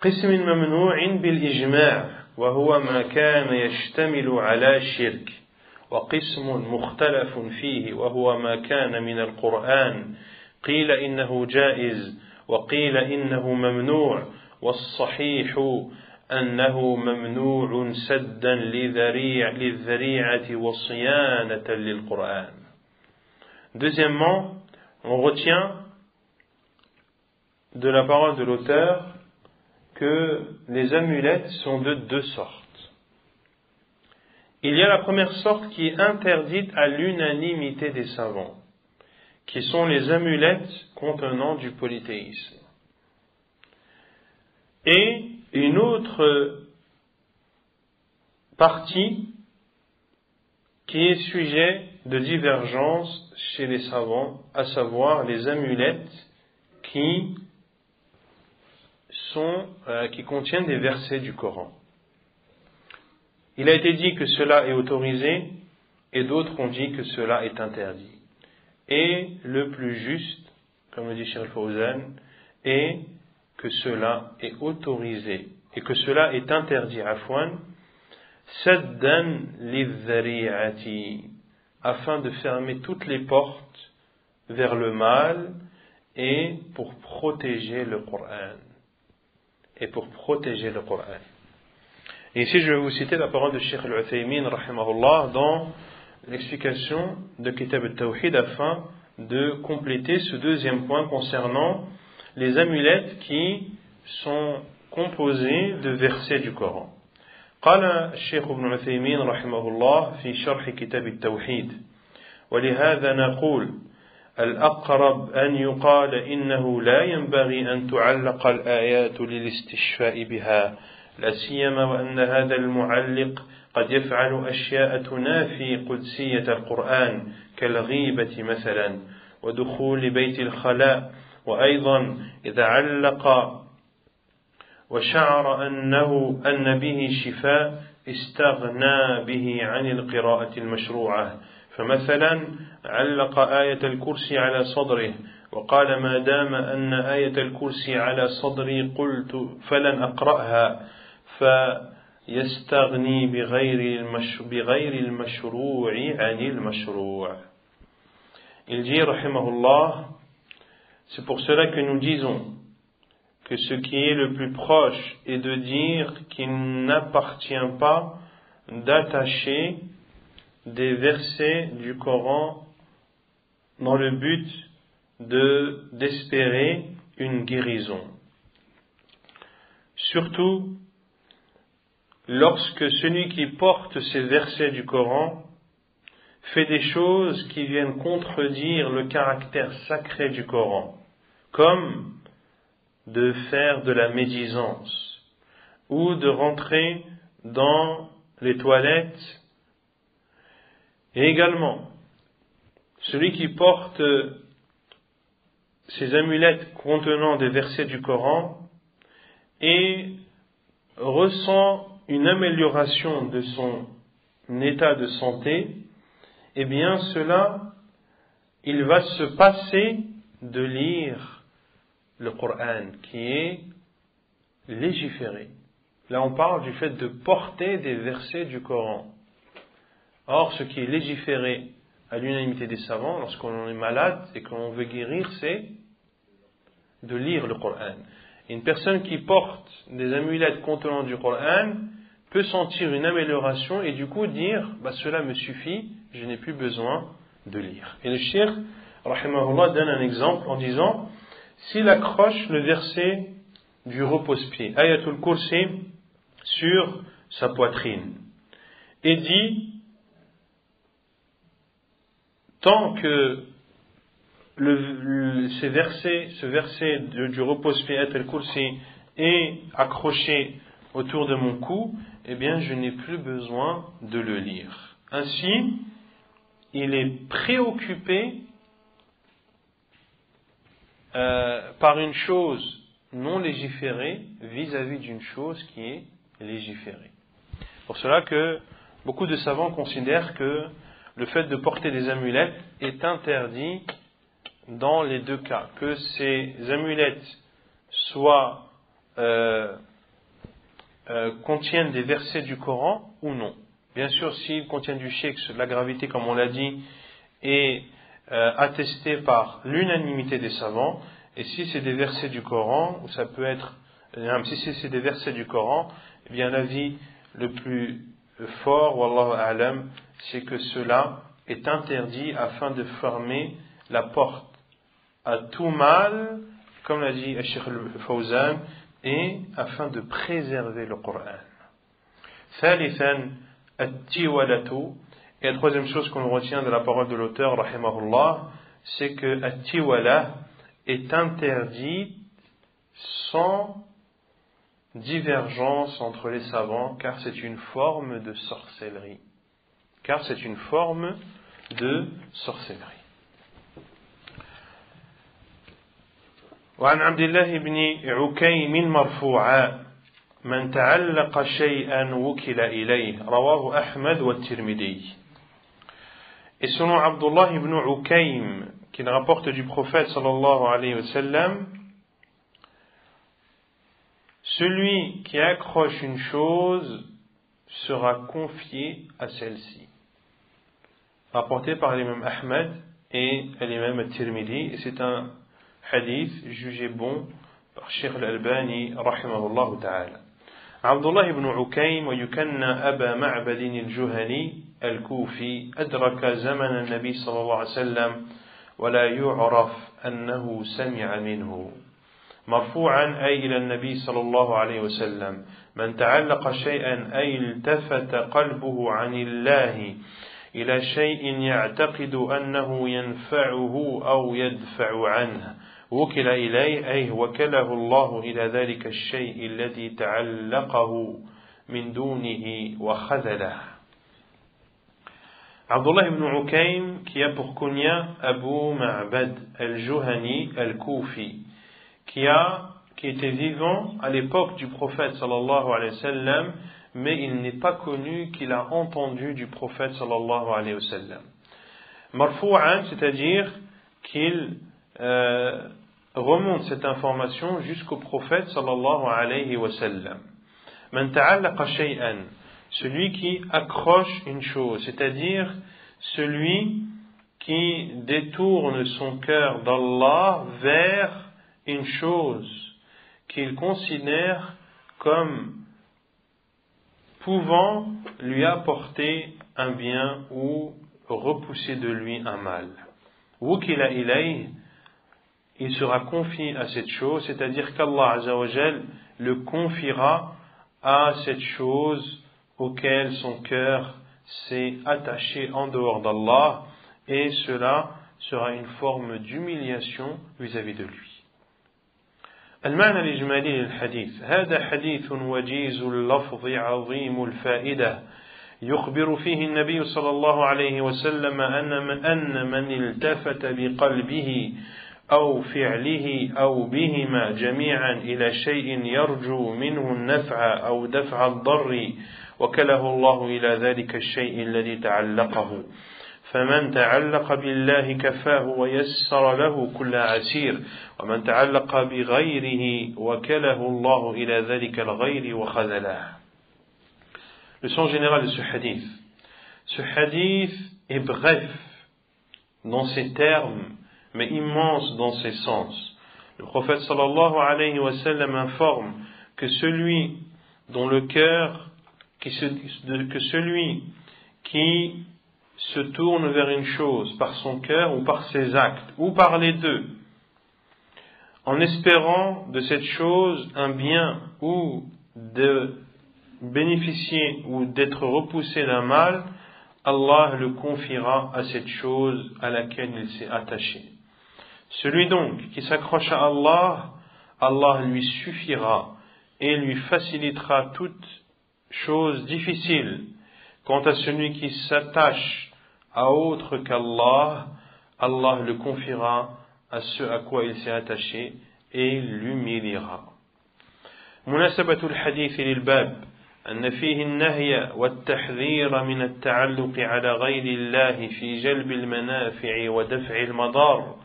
قسم ممنوع بالإجماع وهو ما كان يشتمل على شرك، وقسم مختلف فيه وهو ما كان من القرآن قيل إنه جائز وقيل إنه ممنوع، والصحيح أنه ممنوع سدا للذريعة وصيانة للقرآن. Deuxièmement, on retient de la parole de l'auteur que les amulettes sont de deux sortes. Il y a la première sorte qui est interdite à l'unanimité des savants, qui sont les amulettes contenant du polythéisme. Et une autre partie qui est sujet de divergence chez les savants, à savoir les amulettes qui contiennent des versets du Coran. Il a été dit que cela est autorisé et d'autres ont dit que cela est interdit. Et le plus juste, comme le dit Cheikh Al-Fawzan, est que cela est autorisé et que cela est interdit afwan saddan lidh-dhari'ati, afin de fermer toutes les portes vers le mal et pour protéger le Coran. Et ici je vais vous citer la parole de Cheikh Al-Uthaymin rahimahullah dans l'explication de Kitab al-Tawhid afin de compléter ce deuxième point concernant les amulettes qui sont composées de versets du Coran. قال الشيخ ابن عثيمين رحمه الله في شرح كتاب التوحيد: ولهذا نقول الأقرب أن يقال إنه لا ينبغي أن تعلق الآيات للاستشفاء بها، لا سيما وأن هذا المعلق قد يفعل أشياء تنافي قدسية القرآن كالغيبة مثلا ودخول بيت الخلاء. وأيضا إذا علق وشعر أن به شفاء استغنى به عن القراءة المشروعة، فمثلا علق آية الكرسي على صدره وقال ما دام أن آية الكرسي على صدري قلت فلن أقرأها، فيستغني بغير المشروع عن المشروع. Il dit, rahimahullah, c'est pour cela que nous disons que ce qui est le plus proche est de dire qu'il n'appartient pas d'attacher des versets du Coran dans le but d'espérer une guérison. Surtout lorsque celui qui porte ces versets du Coran fait des choses qui viennent contredire le caractère sacré du Coran, comme de faire de la médisance ou de rentrer dans les toilettes. Et également, celui qui porte ces amulettes contenant des versets du Coran et ressent une amélioration de son état de santé, eh bien cela, il va se passer de lire le Coran, qui est légiféré. Là on parle du fait de porter des versets du Coran. Or ce qui est légiféré à l'unanimité des savants, lorsqu'on est malade et qu'on veut guérir, c'est de lire le Coran. Et une personne qui porte des amulettes contenant du Coran peut sentir une amélioration et du coup dire cela me suffit, je n'ai plus besoin de lire. Et le cheikh rahimahullah donne un exemple en disant, s'il accroche le verset du repose-pied, Ayatul Kursi, sur sa poitrine et dit, tant que ce verset du repose-pied Ayatul Kursi est accroché autour de mon cou, eh bien je n'ai plus besoin de le lire. Ainsi, il est préoccupé par une chose non légiférée vis-à-vis d'une chose qui est légiférée. Pour cela que beaucoup de savants considèrent que le fait de porter des amulettes est interdit dans les deux cas, que ces amulettes soient contiennent des versets du Coran ou non. Bien sûr, s'ils contiennent du shirk, la gravité, comme on l'a dit, est attestée par l'unanimité des savants, et si c'est des versets du Coran, ou ça peut être, si c'est des versets du Coran, eh bien l'avis le plus fort, wallahu a'lam, c'est que cela est interdit afin de fermer la porte à tout mal, comme l'a dit Cheikh al-Fawzan, et afin de préserver le Coran. ثالثا التِّوَلَةُ. Et la troisième chose qu'on retient de la parole de l'auteur, rahimahullah, c'est que at-tiwala est interdit sans divergence entre les savants, car c'est une forme de sorcellerie. وعن عبد الله بن عكيم مرفوعا من تعلق شيئا وكل إليه رواه أحمد والترمذي. Et selon Abdullah ibn Ukaym, qu'il rapporte du prophète sallallahu alayhi wa sallam, celui qui accroche une chose sera confié à celle-ci. Rapporté par l'imam Ahmed et l'imam al-Tirmidhi, et c'est un hadith jugé bon par Cheikh al-Albani rahimahullah ta'ala. Abdullah ibn Ukaym ويكنى أبا معبد الجهني الكوفي أدرك زمن النبي صلى الله عليه وسلم ولا يعرف أنه سمع منه مرفوعا أي إلى النبي صلى الله عليه وسلم من تعلق شيئا أي التفت قلبه عن الله إلى شيء يعتقد أنه ينفعه أو يدفع عنه وكل إليه أي وكله الله إلى ذلك الشيء الذي تعلقه من دونه وخذله. Abdullah ibn Ukaym, qui a pour kunya Abu Ma'bad al-Juhani al-Kufi, qui était vivant à l'époque du prophète sallallahu alayhi wa sallam, mais il n'est pas connu qu'il a entendu du prophète sallallahu alayhi wa sallam. Marfou'an, c'est-à-dire qu'il remonte cette information jusqu'au prophète sallallahu alayhi wa sallam. Man ta'allaqa shay'an, celui qui accroche une chose, c'est-à-dire celui qui détourne son cœur d'Allah vers une chose qu'il considère comme pouvant lui apporter un bien ou repousser de lui un mal. Wukila ilayh, il sera confié à cette chose, c'est-à-dire qu'Allah Azza wa Jal le confiera à cette chose auquel son cœur s'est attaché en dehors d'Allah, et cela sera une forme d'humiliation vis-à-vis de lui. المعنى الإجمالي للحديث: هذا حديث وجيز اللفظ عظيم الفائدة يخبر فيه النبي صلى الله عليه وسلم أن من التفت بقلبه أو فعله أو بهما جميعا إلى شيء يرجو منه النفع أو دفع الضر وكله الله إلى ذلك الشيء الذي تعلقه، فمن تعلق بالله كفاه ويسر له كل عسير، ومن تعلق بغيره وكله الله إلى ذلك الغير وخذله. Le sens général de ce hadith. Ce hadith est bref dans ses termes, mais immense dans ses sens. Le prophète sallallahu alayhi wa sallam informe que celui dont le cœur, que celui qui se tourne vers une chose par son cœur ou par ses actes, ou par les deux, en espérant de cette chose un bien ou de bénéficier ou d'être repoussé d'un mal, Allah le confiera à cette chose à laquelle il s'est attaché. Celui donc qui s'accroche à Allah, Allah lui suffira et lui facilitera toute chose difficile. Quant à celui qui s'attache à autre qu'Allah, Allah le confiera à ce à quoi il s'est attaché et l'humiliera. مناسبة الحديث للباب أن فيه النهي والتحذير من التعلق على غير الله في جلب المنافع ودفع المضار.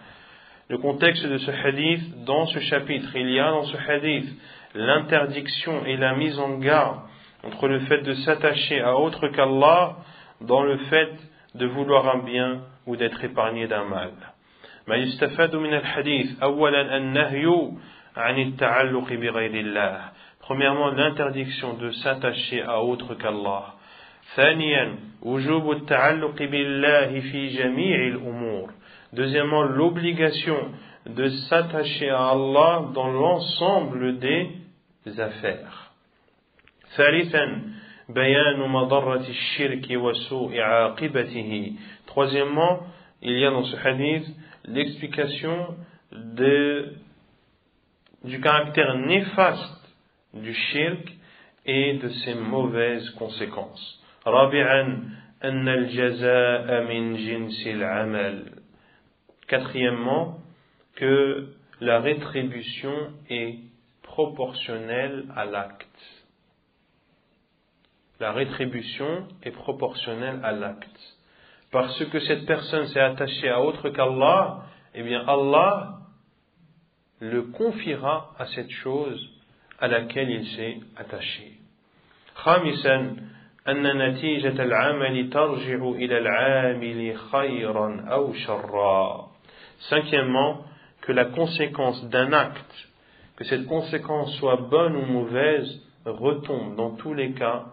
Le contexte de ce hadith, dans ce chapitre, il y a dans ce hadith l'interdiction et la mise en garde entre le fait de s'attacher à autre qu'Allah dans le fait de vouloir un bien ou d'être épargné d'un mal. ما يستفاد من الحديث أولا النهي عن التعلق بغير الله. Premièrement, l'interdiction de s'attacher à autre qu'Allah. ثانيا وجوب التعلق بالله في جميع الأمور. Deuxièmement, l'obligation de s'attacher à Allah dans l'ensemble des affaires. ثالثا بيان مضرة الشرك وسوء عاقبته. Troisièmement, il y a dans ce hadith l'explication du caractère néfaste du shirk et de ses mauvaises conséquences. رابعا أن الجزاء من جنس العمل. Quatrièmement, que la rétribution est proportionnelle à l'acte. La rétribution est proportionnelle à l'acte. Parce que cette personne s'est attachée à autre qu'Allah, eh bien Allah le confiera à cette chose à laquelle il s'est attaché. خامسا أن نتيجة العمل ترجع إلى العامل خيرا أو شرا. Cinquièmement, que la conséquence d'un acte, que cette conséquence soit bonne ou mauvaise, retombe dans tous les cas,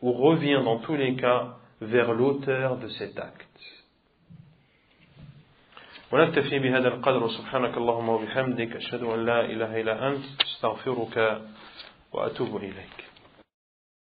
ou revient dans tous les cas vers l'auteur de cet acte. ونكتفي بهذا القدر سبحانك اللهم وبحمدك أشهد أن لا إله إلا أنت أستغفرك وأتوب إليك.